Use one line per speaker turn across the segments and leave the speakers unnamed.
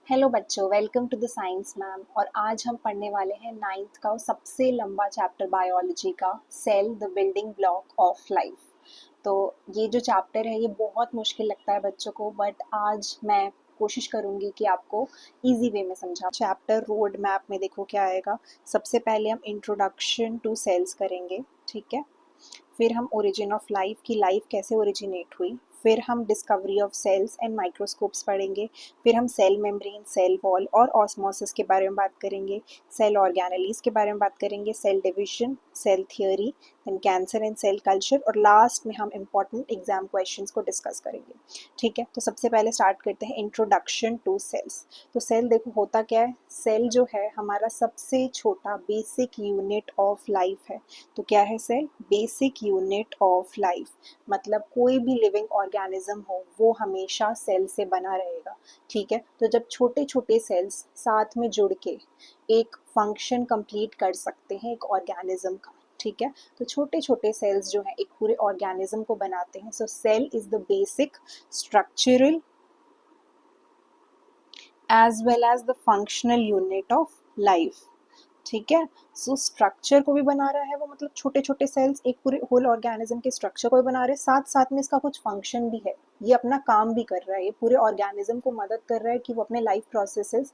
Hello बच्चों, welcome to the science ma'am. और आज हम पढ़ने वाले हैं नाइन्थ का सबसे लंबा चैप्टर बायोलॉजी का, cell the building block of life. तो ये जो चैप्टर है ये बहुत मुश्किल लगता है बच्चों को, बट आज मैं कोशिश करूंगी कि आपको इजी वे में समझा। चैप्टर रोड मैप में देखो क्या आएगा। सबसे पहले हम इंट्रोडक्शन टू सेल्स करेंगे, ठीक है। फिर हम ओरिजिन ऑफ लाइफ की लाइफ कैसे ओरिजिनेट हुई। फिर हम discovery of cells and microscopes पढ़ेंगे। फिर हम सेल मेम्ब्रेन, सेल वॉल और ऑस्मोसिस के बारे में बात करेंगे। सेल ऑर्गेनेलीज के बारे में बात करेंगे, cell division, cell theory, then cancer and cell culture, और लास्ट में हम इंपॉर्टेंट एग्जाम क्वेश्चंस को डिस्कस करेंगे, ठीक है। तो सबसे पहले स्टार्ट करते हैं इंट्रोडक्शन टू सेल्स। तो सेल देखो होता क्या है। सेल जो है हमारा सबसे छोटा बेसिक यूनिट ऑफ लाइफ है। तो क्या है cell? Basic unit of life. मतलब कोई भी लिविंग ऑर्गेनिज्म हो वो हमेशा सेल से बना रहेगा, ठीक है। तो जब छोटे छोटे सेल्स साथ में जुड़ के एक फंक्शन कंप्लीट कर सकते हैं एक ऑर्गेनिज्म का, ठीक है। तो छोटे छोटे सेल्स जो हैं एक पूरे ऑर्गेनिज्म को बनाते हैं। So cell is the basic structural as well as the functional unit of life, ठीक है। सो स्ट्रक्चर को भी बना रहा है वो, मतलब छोटे छोटे सेल्स एक पूरे होल ऑर्गेनिज्म के स्ट्रक्चर को भी बना रहे हैं, साथ साथ में इसका कुछ फंक्शन भी है। ये अपना काम भी कर रहा है, ये पूरे ऑर्गेनिज्म को मदद कर रहा है कि वो अपने लाइफ प्रोसेसेस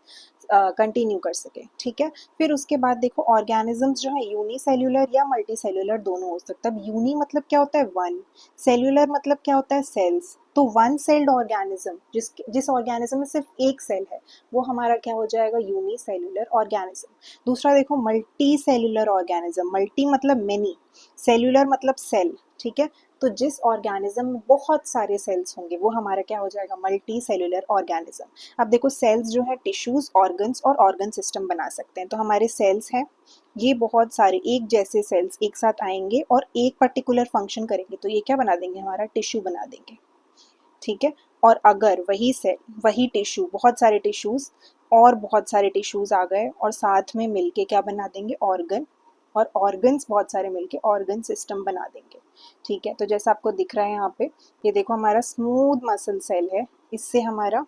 कंटिन्यू कर सके, ठीक है। फिर उसके बाद देखो ऑर्गेनिजम्स जो है यूनिसेल्युलर या मल्टी सेल्युलर दोनों हो सकता है। अब यूनी मतलब क्या होता है? वन। सेल्युलर मतलब क्या होता है? सेल्स। तो वन सेल्ड ऑर्गेनिज्म, जिस ऑर्गेनिज्म में सिर्फ एक सेल है वो हमारा क्या हो जाएगा? Unicellular organism. दूसरा देखो मल्टी सेल्युलर ऑर्गेनिज्म। मल्टी मतलब मेनी, सेल्युलर मतलब सेल, ठीक है। तो जिस ऑर्गेनिज्म में बहुत सारे सेल्स होंगे वो हमारा क्या हो जाएगा? Multi cellular organism. अब देखो सेल्स जो है टिश्यूज, ऑर्गन्स और ऑर्गन सिस्टम बना सकते हैं। तो हमारे सेल्स हैं, ये बहुत सारे एक जैसे सेल्स एक साथ आएंगे और एक पर्टिकुलर फंक्शन करेंगे, तो ये क्या बना देंगे? हमारा टिश्यू बना देंगे, ठीक है। और अगर वही सेल, वही टिश्यू, बहुत सारे टिश्यूज और बहुत सारे टिश्यूज आ गए और साथ में मिलके क्या बना देंगे? ऑर्गन। और ऑर्गन्स बहुत सारे मिलके ऑर्गन सिस्टम बना देंगे, ठीक है। तो जैसा आपको दिख रहा है यहाँ पे, ये देखो हमारा स्मूथ मसल सेल है। इससे हमारा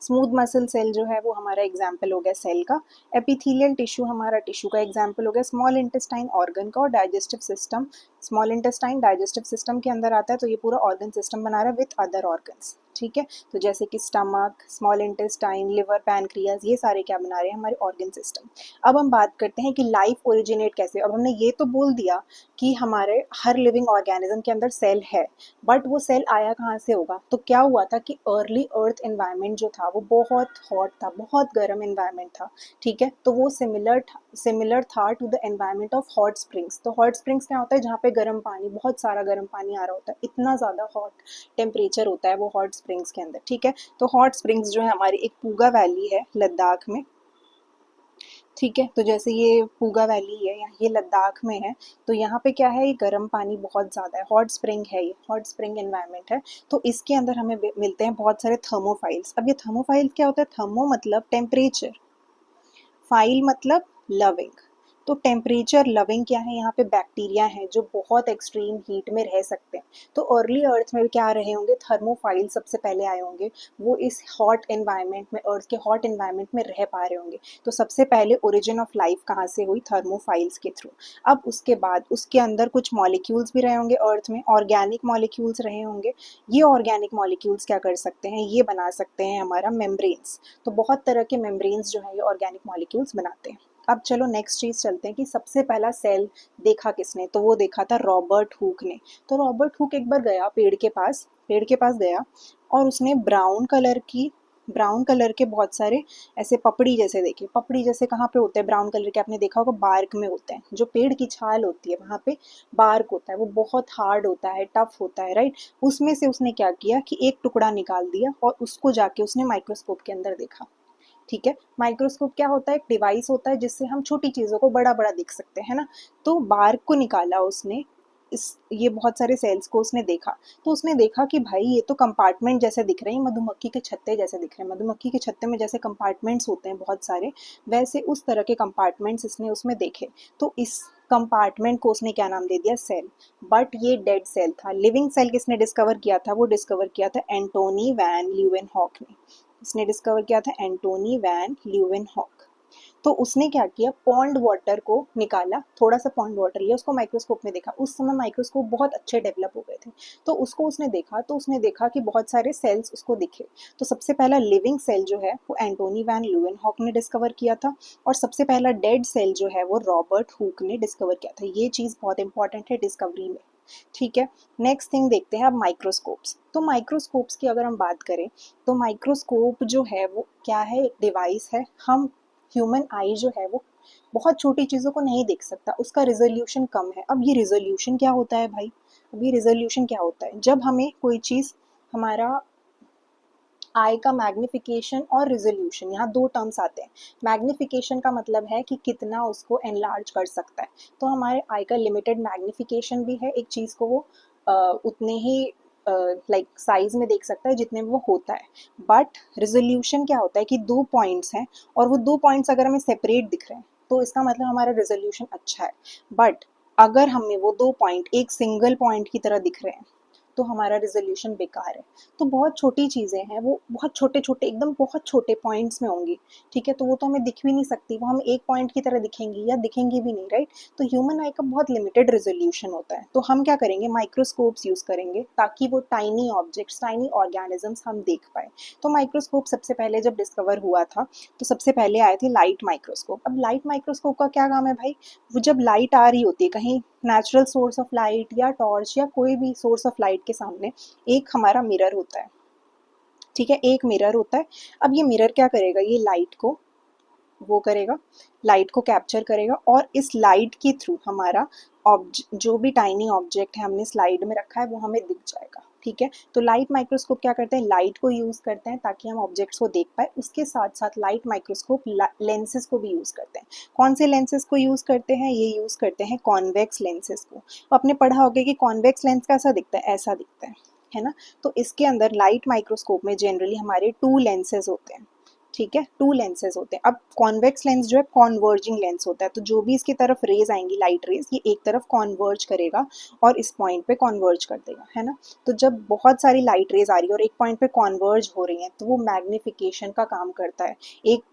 स्मूथ मसल सेल जो है वो हमारा एग्जाम्पल हो गया सेल का। एपिथेलियल टिश्यू हमारा टिश्यू का एग्जाम्पल हो गया। स्मॉल इंटेस्टाइन ऑर्गन का। और digestive system, small intestine digestive system के अंदर आता है, तो ये पूरा ऑर्गन सिस्टम बना रहा है विथ अदर ऑर्गन्स, ठीक है। तो जैसे कि stomach, small intestine, liver, pancreas, ये सारे क्या बना रहे हैं? हमारे ऑर्गन सिस्टम। अब हम बात करते हैं कि लाइफ ओरिजिनेट कैसे। अब हमने ये तो बोल दिया कि हमारे हर लिविंग ऑर्गेनिज्म के अंदर सेल है, बट वो सेल आया कहाँ से होगा? तो क्या हुआ था कि अर्ली अर्थ एनवायरनमेंट जो था वो बहुत हॉट था, बहुत गर्म एनवायरनमेंट था, ठीक है। तो वो सिमिलर था to the environment of hot springs. तो हॉट स्प्रिंग्स क्या होता है? जहाँ पे गर्म पानी, बहुत सारा गर्म पानी आ रहा होता है, इतना ज़्यादा हॉट टेम्परेचर होता है वो हॉट स्प्रिंग्स के अंदर, ठीक है। तो हॉट स्प्रिंग्स जो है हमारी एक पूगा वैली है लद्दाख में, ठीक है। तो जैसे ये पूगा वैली है, ये लद्दाख में है। तो यहाँ पे क्या है? ये गर्म पानी बहुत ज़्यादा है, हॉट स्प्रिंग है, ये हॉट स्प्रिंग एनवायरनमेंट है। तो इसके अंदर हमें मिलते हैं बहुत सारे थर्मोफाइल्स। अब ये थर्मोफाइल्स क्या होता है? थर्मो मतलब टेम्परेचर, फाइल मतलब लविंग। तो टेम्परेचर लविंग क्या है? यहाँ पे बैक्टीरिया हैं जो बहुत एक्सट्रीम हीट में रह सकते हैं। तो अर्ली अर्थ में क्या रहे होंगे? थर्मोफाइल सबसे पहले आए होंगे। वो इस हॉट एनवायरनमेंट में, अर्थ के हॉट एनवायरनमेंट में रह पा रहे होंगे। तो सबसे पहले ओरिजिन ऑफ लाइफ कहाँ से हुई? थर्मोफाइल्स के थ्रू। अब उसके बाद उसके अंदर कुछ मॉलिक्यूल्स भी रहे होंगे अर्थ में, ऑर्गेनिक मॉलिक्यूल्स रहे होंगे। ये ऑर्गेनिक मॉलिक्यूल्स क्या कर सकते हैं? ये बना सकते हैं हमारा मेम्ब्रेन्स। तो बहुत तरह के मेम्ब्रेन्स जो है ये ऑर्गेनिक मॉलिक्यूल्स बनाते हैं। अब चलो नेक्स्ट चीज़ चलते हैं कि सबसे पहला सेल देखा किसने? तो वो देखा था रॉबर्ट हुक ने। तो रॉबर्ट हुक एक बार गया पेड़ के पास गया और उसने ब्राउन कलर के बहुत सारे ऐसे पपड़ी जैसे देखे। पपड़ी जैसे कहाँ पे होते हैं ब्राउन कलर के? आपने देखा होगा बार्क में होते हैं, जो पेड़ की छाल होती है वहाँ पे बार्क होता है, वो बहुत हार्ड होता है, टफ होता है, राइट। उसमें से उसने क्या किया कि एक टुकड़ा निकाल दिया और उसको जाके उसने माइक्रोस्कोप के अंदर देखा, ठीक है। माइक्रोस्कोप क्या होता है? एक डिवाइस होता है जिससे हम छोटी चीज़ों को बड़ा बड़ा दिख सकते हैं ना। तो बार्क को निकाला उसने, ये बहुत सारे सेल्स को उसने देखा। तो उसने देखा कि भाई ये तो कंपार्टमेंट जैसे दिख रहे हैं, मधुमक्खी के छत्ते जैसे दिख रहे हैं। मधुमक्खी के छत्ते में जैसे कंपार्टमेंट्स होते हैं बहुत सारे, वैसे उस तरह के कंपार्टमेंट्स इसने उसमें देखे। तो इस कंपार्टमेंट को उसने क्या नाम दे दिया? सेल। बट ये डेड सेल था। लिविंग सेल किसने डिस्कवर किया था? वो डिस्कवर किया था एंटोनी वैन ल्यूवेनहॉक ने। इसने डिस्कवर किया था एंटोनी वैन ल्यूवेनहॉक। तो उसने क्या किया, पॉन्ड वाटर को निकाला, थोड़ा सा पॉन्ड वाटर लिया, उसको माइक्रोस्कोप में देखा। उस समय माइक्रोस्कोप बहुत अच्छे डेवलप हो गए थे। तो उसको उसने देखा, तो उसने देखा कि बहुत सारे सेल्स उसको दिखे। तो सबसे पहला लिविंग सेल जो है वो एंटोनी वैन ल्यूवेनहॉक ने डिस्कवर किया था, और सबसे पहला डेड सेल जो है वो रॉबर्ट हुक ने डिस्कवर किया था। ये चीज़ बहुत इंपॉर्टेंट है डिस्कवरी में। ठीक है, नेक्स्ट थिंग देखते हैं अब माइक्रोस्कोप्स। तो माइक्रोस्कोप्स की अगर हम बात करें तो माइक्रोस्कोप जो है वो क्या है, एक डिवाइस है। हम ह्यूमन आई जो है वो बहुत छोटी चीज़ों को नहीं देख सकता, उसका रिजोल्यूशन कम है। अब ये रिजोल्यूशन क्या होता है भाई, अब ये रिजोल्यूशन क्या होता है, जब हमें कोई चीज़, हमारा आई का मैग्निफिकेशन और रिजोल्यूशन, यहाँ दो टर्म्स आते हैं। मैग्निफिकेशन का मतलब है कि कितना उसको एनलार्ज कर सकता है। तो हमारे आई का लिमिटेड मैग्निफिकेशन भी है, एक चीज़ को वो उतने ही लाइक साइज में देख सकता है जितने में वो होता है। बट रिजोल्यूशन क्या होता है कि दो पॉइंट्स हैं और वो दो पॉइंट्स अगर हमें सेपरेट दिख रहे हैं तो इसका मतलब हमारा रिजोल्यूशन अच्छा है। बट अगर हमें वो दो पॉइंट एक सिंगल पॉइंट की तरह दिख रहे हैं तो हमारा रिजोल्यूशन बेकार है। तो बहुत छोटी चीज़ें हैं, वो बहुत छोटे छोटे, एकदम बहुत छोटे पॉइंट्स में होंगी। ठीक है, तो वो तो हमें दिख भी नहीं सकती, वो हम एक पॉइंट की तरह दिखेंगी या दिखेंगी भी नहीं, राइट। तो ह्यूमन आई का बहुत लिमिटेड रेजोल्यूशन होता है। तो हम क्या करेंगे, माइक्रोस्कोप्स यूज़ करेंगे ताकि वो टाइनी ऑब्जेक्ट्स, टाइनी ऑर्गेनिजम्स हम देख पाए। तो माइक्रोस्कोप सबसे पहले जब डिस्कवर हुआ था तो सबसे पहले आए थे लाइट माइक्रोस्कोप। अब लाइट माइक्रोस्कोप का क्या काम है भाई, वो जब लाइट आ रही होती है कहीं, नेचुरल सोर्स ऑफ लाइट या टॉर्च या कोई भी सोर्स ऑफ लाइट के सामने एक हमारा मिरर होता है। ठीक है, एक मिरर होता है। अब ये मिरर क्या करेगा, ये लाइट को वो करेगा, लाइट को कैप्चर करेगा, और इस लाइट के थ्रू हमारा जो भी टाइनी ऑब्जेक्ट है हमने स्लाइड में रखा है वो हमें दिख जाएगा। ठीक है, तो लाइट माइक्रोस्कोप क्या करते हैं, लाइट को यूज़ करते हैं ताकि हम ऑब्जेक्ट्स को देख पाए। उसके साथ साथ लाइट माइक्रोस्कोप लेंसेज को भी यूज़ करते हैं। कौन से लेंसेज को यूज़ करते हैं, ये यूज़ करते हैं कॉन्वेक्स लेंसेज को। तो आपने पढ़ा होगा कि कॉन्वेक्स लेंस कैसा दिखता है, ऐसा दिखता है ना। तो इसके अंदर लाइट माइक्रोस्कोप में जनरली हमारे टू लेंसेज होते हैं। ठीक है, टू लेंसेज होते हैं। अब कॉन्वेक्स लेंस जो है कॉन्वर्जिंग लेंस होता है, तो जो भी इसकी तरफ रेज आएंगी, लाइट रेज, ये एक तरफ कॉन्वर्ज करेगा और इस पॉइंट पे कॉन्वर्ज कर देगा, है ना। तो जब बहुत सारी लाइट रेज आ रही है और एक पॉइंट पे कॉन्वर्ज हो रही हैं तो वो मैग्निफिकेशन का काम करता है। एक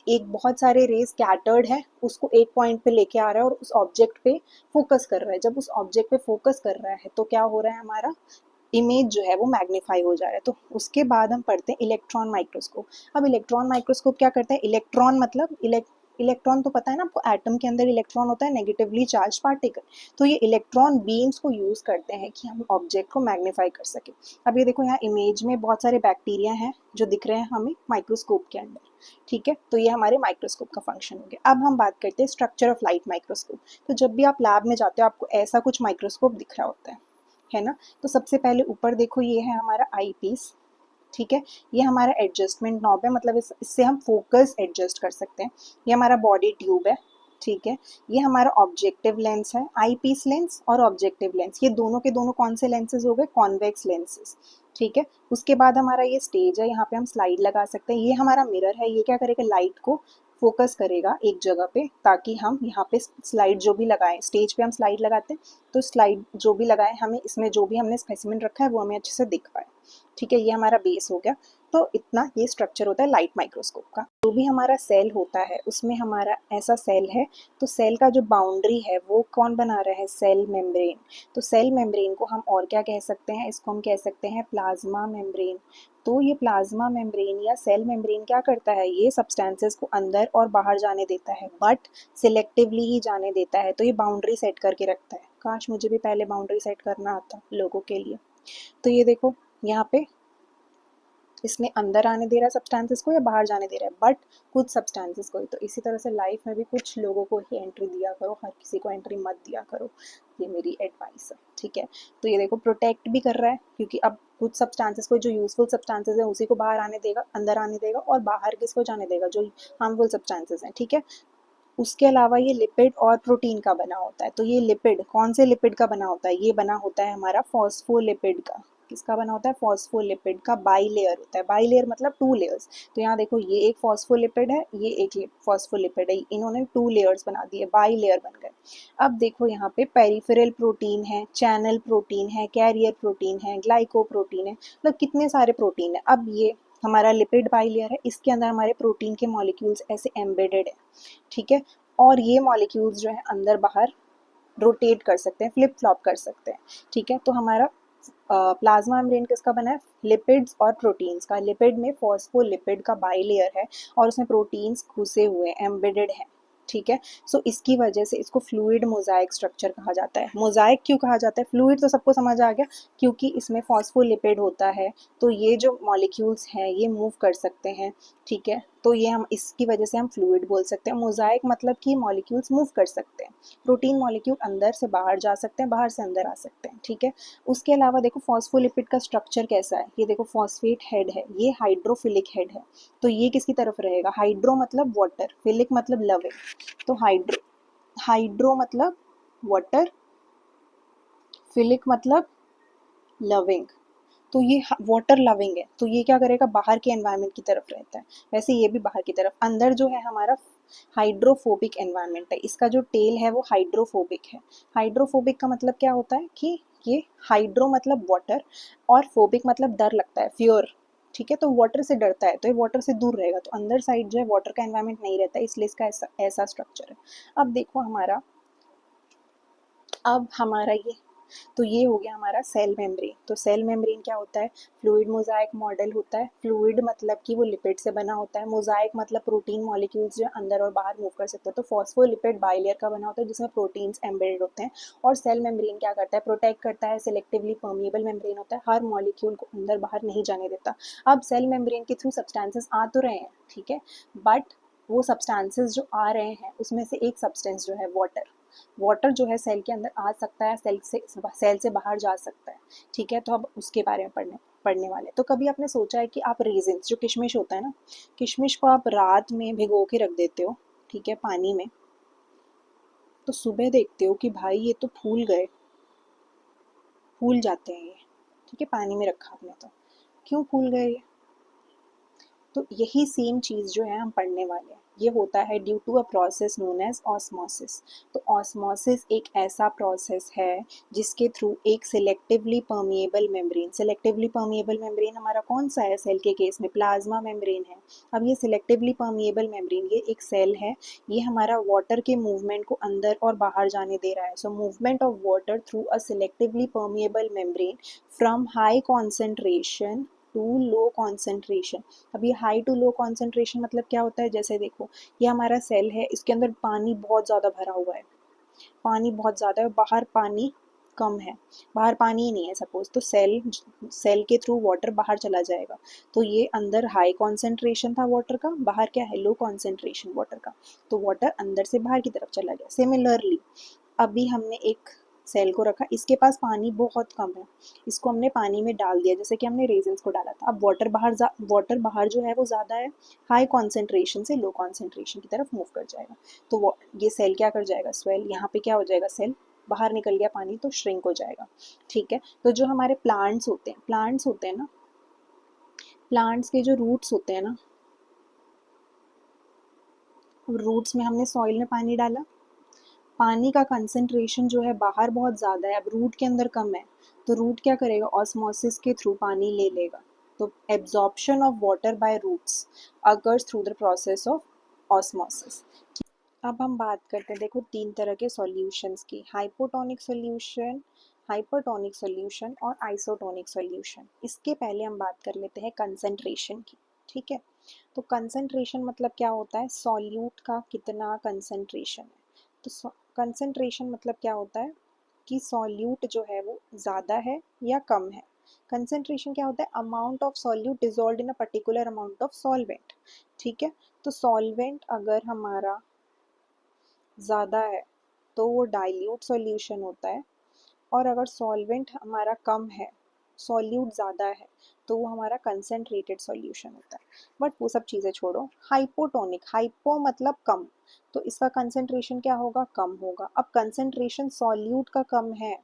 एक बहुत सारे रेज स्कैटर्ड है, उसको एक पॉइंट पे लेके आ रहा है और उस ऑब्जेक्ट पे फोकस कर रहा है। जब उस ऑब्जेक्ट पे फोकस कर रहा है तो क्या हो रहा है, हमारा इमेज जो है वो मैग्नीफाई हो जा रहा है। तो उसके बाद हम पढ़ते हैं इलेक्ट्रॉन माइक्रोस्कोप। अब इलेक्ट्रॉन माइक्रोस्कोप क्या करता है, इलेक्ट्रॉन मतलब इलेक्ट्रॉन तो पता है ना आपको, एटम के अंदर इलेक्ट्रॉन होता है, नेगेटिवली चार्ज पार्टिकल। तो ये इलेक्ट्रॉन बीम्स को यूज करते हैं कि हम ऑब्जेक्ट को मैग्नीफाई कर सके। अब ये देखो यहाँ इमेज में बहुत सारे बैक्टीरिया हैं जो दिख रहे हैं हमें माइक्रोस्कोप के अंदर। ठीक है, तो ये हमारे माइक्रोस्कोप का फंक्शन हो गया। अब हम बात करते हैं स्ट्रक्चर ऑफ लाइट माइक्रोस्कोप। तो जब भी आप लैब में जाते हो आपको ऐसा कुछ माइक्रोस्कोप दिख रहा होता है ना। तो सबसे पहले ऊपर देखो, ये है हमारा आई पीस। ठीक है, ये हमारा एडजस्टमेंट नॉब है, मतलब इससे हम फोकस एडजस्ट कर सकते हैं। ये हमारा बॉडी ट्यूब है। ठीक है, ये हमारा ऑब्जेक्टिव लेंस है, आई पीस लेंस और ऑब्जेक्टिव लेंस, ये दोनों के दोनों कौन से लेंसेज हो गए, कॉन्वेक्स लेंसेज। ठीक है, उसके बाद हमारा ये स्टेज है, यहाँ पे हम स्लाइड लगा सकते हैं। ये हमारा मिरर है, ये क्या करेगा, लाइट को फोकस करेगा एक जगह पे ताकि हम यहाँ पे स्लाइड जो भी लगाएं, स्टेज पे हम स्लाइड लगाते हैं तो स्लाइड जो भी लगाएं हमें इसमें जो भी हमने स्पेसिमेन रखा है वो हमें अच्छे से दिख पाए। ठीक है, ये हमारा बेस हो गया। तो इतना ये स्ट्रक्चर होता है लाइट माइक्रोस्कोप का। जो भी हमारा सेल होता है उसमें हमारा ऐसा सेल है, तो सेल का जो बाउंड्री है वो कौन बना रहा है, सेल मेम्ब्रेन। तो सेल मेम्ब्रेन को हम और क्या कह सकते हैं, इसको हम कह सकते हैं प्लाज्मा मेम्ब्रेन। तो ये प्लाज्मा मेम्ब्रेन या सेल मेम्ब्रेन क्या करता है, ये सब्सटेंसेस को अंदर और बाहर जाने देता है, बट सिलेक्टिवली ही जाने देता है। तो ये बाउंड्री सेट करके रखता है। काश मुझे भी पहले बाउंड्री सेट करना आता लोगों के लिए। तो ये देखो यहाँ पे इसने अंदर आने दे रहा है सब्सटेंसेस को या बाहर जाने दे रहा है, बट कुछ सब्सटेंसेस को ही। तो इसी तरह से लाइफ में भी कुछ लोगों को ही एंट्री दिया करो, हर किसी को एंट्री मत दिया करो, ये मेरी एडवाइस है। ठीक है, तो ये देखो प्रोटेक्ट भी कर रहा है क्योंकि अब कुछ सब्सटेंसेस को, जो यूजफुल सब्सटेंसेस है उसी को बाहर आने देगा, अंदर आने देगा, और बाहर किसको जाने देगा, जो हार्मफुल सब्सटेंसेस हैं। ठीक है, उसके अलावा ये लिपिड और प्रोटीन का बना होता है। तो ये लिपिड कौन से लिपिड का बना होता है, ये बना होता है हमारा फॉस्फोलिपिड का। किसका बना होता है, फॉस्फोलिपिड का। बाई लेयर होता है, बाई लेयर मतलब टू लेयर्स। तो यहाँ देखो ये एक फॉस्फोलिपिड है, ये एक फॉस्फोलिपिड है, इन्होंने टू लेयर्स बना दिए, बाई लेयर बन गए। अब देखो यहाँ पे पेरिफेरल प्रोटीन है, चैनल प्रोटीन है, कैरियर प्रोटीन है, ग्लाइकोप्रोटीन है, मतलब कितने सारे प्रोटीन है। अब ये हमारा लिपिड बाइलेयर है, इसके अंदर हमारे प्रोटीन के मॉलिक्यूल्स ऐसे एम्बेडेड है, ठीक है। और ये मॉलिक्यूल्स जो है अंदर बाहर रोटेट कर सकते हैं, फ्लिप फ्लॉप कर सकते हैं, ठीक है। तो हमारा प्लाज्मा मेम्ब्रेन किसका बना है, लिपिड्स और प्रोटीन्स का। लिपिड में फॉस्फोलिपिड का बाइलेयर है और उसमें प्रोटीन्स घुसे हुए एम्बेडेड है, ठीक है। सो इसकी वजह से इसको फ्लूइड मोजाइक स्ट्रक्चर कहा जाता है। मोजाइक क्यों कहा जाता है, फ्लूइड तो सबको समझ आ गया, क्योंकि इसमें फॉस्फोलिपिड होता है, तो ये जो मॉलिक्यूल्स हैं ये मूव कर सकते हैं, ठीक है। तो ये हम इसकी वजह से हम फ्लूइड बोल सकते हैं। मोजाइक मतलब कि मॉलिक्यूल्स मूव कर सकते हैं, प्रोटीन मॉलिक्यूल अंदर से बाहर जा सकते हैं, बाहर से अंदर आ सकते हैं, ठीक है। उसके अलावा देखो फॉस्फोलिपिड का स्ट्रक्चर कैसा है, ये देखो फॉस्फेट हेड है, ये हाइड्रोफिलिक हेड है। तो ये किसकी तरफ रहेगा, हाइड्रो मतलब वाटर, फिलिक मतलब लविंग। तो हाइड्रो हाइड्रो मतलब वाटर, फिलिक मतलब लविंग। तो ये वाटर लविंग है, तो ये क्या करेगा, बाहर के एनवायरनमेंट की तरफ रहता है। वैसे ये भी बाहर की तरफ, अंदर जो है हमारा हाइड्रोफोबिक एनवायरनमेंट है, इसका जो टेल है वो हाइड्रोफोबिक है। हाइड्रोफोबिक का मतलब क्या होता है कि ये हाइड्रो मतलब वाटर और फोबिक मतलब डर लगता है, फियर, ठीक है। तो वाटर से डरता है, तो ये वाटर से दूर रहेगा, तो अंदर साइड जो है वाटर का एनवायरनमेंट नहीं रहता है, इसलिए इसका ऐसा ऐसा स्ट्रक्चर है। अब देखो हमारा, अब हमारा ये, तो ये हो गया हमारा सेल मेम्ब्रेन। तो सेल मेम्ब्रेन क्या होता है, फ्लूइड मोजाइक मॉडल होता है। फ्लूइड मतलब कि वो लिपिड से बना होता है, मोजाइक मतलब प्रोटीन मॉलिक्यूल्स जो अंदर और बाहर मूव कर सकते हैं। तो फॉस्फोलिपिड बाइलेयर का बना होता है जिसमें प्रोटीन्स एम्बेडेड होते हैं। और सेल मेम्ब्रेन क्या करता है, प्रोटेक्ट करता है, सिलेक्टिवली परमिएबल मेम्ब्रेन होता है, हर मॉलिक्यूल को अंदर बाहर नहीं जाने देता। अब सेल मेम्ब्रेन के थ्रू सब्सटेंसेस आ तो रहे हैं, ठीक है, बट वो सब्सटेंसेस जो आ रहे हैं उसमें से एक सब्सटेंस जो है वाटर, वाटर जो है सेल के अंदर आ सकता है, सेल से बाहर जा सकता है, ठीक है। तो अब उसके बारे में पढ़ने वाले। तो कभी आपने सोचा है कि आप रेजिन्स, जो किशमिश होता है ना, किशमिश को आप रात में भिगो के रख देते हो, ठीक है, पानी में, तो सुबह देखते हो कि भाई ये तो फूल गए, फूल जाते हैं ये, ठीक है, पानी में रखा आपने तो, क्यों फूल गए ये, तो यही सेम चीज़ जो है हम पढ़ने वाले हैं। ये होता है due to a process known as osmosis. तो ऑस्मोसिस एक ऐसा प्रोसेस है जिसके थ्रू एक selectively permeable membrane, selectively permeable membrane हमारा कौन सा है, सेल के केस में प्लाज्मा मेम्ब्रेन है। अब ये सिलेक्टिवली परमिएबल मेम्ब्रेन, ये एक सेल है, ये हमारा वाटर के मूवमेंट को अंदर और बाहर जाने दे रहा है। So movement of water through a selectively permeable membrane from high concentration to low concentration. अब ये हाई टू लो कॉन्सेंट्रेशन मतलब क्या होता है, जैसे देखो ये हमारा सेल है, इसके अंदर पानी बहुत ज़्यादा भरा हुआ है, पानी बहुत ज़्यादा है, बाहर पानी कम है, बाहर पानी ही नहीं है सपोज, तो सेल के थ्रू वाटर बाहर चला जाएगा। तो ये अंदर हाई कॉन्सेंट्रेशन था वाटर का, बाहर क्या है, लो कॉन्सेंट्रेशन वाटर का, तो वाटर अंदर से बाहर की तरफ चला गया। सिमिलरली अभी हमने एक सेल को रखा, इसके पास पानी बहुत कम है, इसको हमने पानी में डाल दिया, जैसे कि हमने रेजिन्स को डाला था। अब वाटर बाहर जो है वो ज़्यादा है, हाई कॉन्सेंट्रेशन से लो कॉन्सेंट्रेशन की तरफ मूव कर जाएगा। तो वो ये सेल क्या कर जाएगा, स्वेल, यहाँ पे क्या हो जाएगा, सेल बाहर निकल गया पानी, तो श्रिंक हो जाएगा, ठीक है। तो जो हमारे प्लांट्स होते हैं ना, प्लांट्स के जो रूट्स होते हैं ना, रूट्स में हमने सॉइल में पानी डाला, पानी का कंसंट्रेशन जो है बाहर बहुत ज़्यादा है, अब रूट के अंदर कम है, तो रूट क्या करेगा, ऑस्मोसिस के थ्रू पानी ले लेगा। तो absorption of water by roots occurs through the process of osmosis. अब हम बात करते हैं, देखो तीन तरह के सॉल्यूशंस की, हाइपोटोनिक सॉल्यूशन, हाइपरटोनिक सॉल्यूशन और आइसोटोनिक सॉल्यूशन। इसके पहले हम बात कर लेते हैं कंसंट्रेशन की, ठीक है। तो कंसंट्रेशन मतलब क्या होता है, सॉल्यूट का कितना कंसंट्रेशन है। तो कंसंट्रेशन मतलब क्या होता है कि सॉल्यूट जो है वो ज़्यादा है या कम है। कंसंट्रेशन क्या होता है, amount of solute dissolve in a particular amount of solvent, ठीक है। तो सॉल्वेंट अगर हमारा ज़्यादा है तो वो डाइल्यूट सॉल्यूशन होता है, और अगर सॉल्वेंट हमारा कम है, सॉल्यूट ज़्यादा है, तो वो हमारा कंसनट्रेटेड सॉल्यूशन होता है। बट वो सब चीज़ें छोड़ो, हाइपोटोनिक, हाइपो मतलब कम, तो इसका कंसंट्रेशन क्या होगा, कम होगा। अब कंसंट्रेशन सॉल्यूट का कम है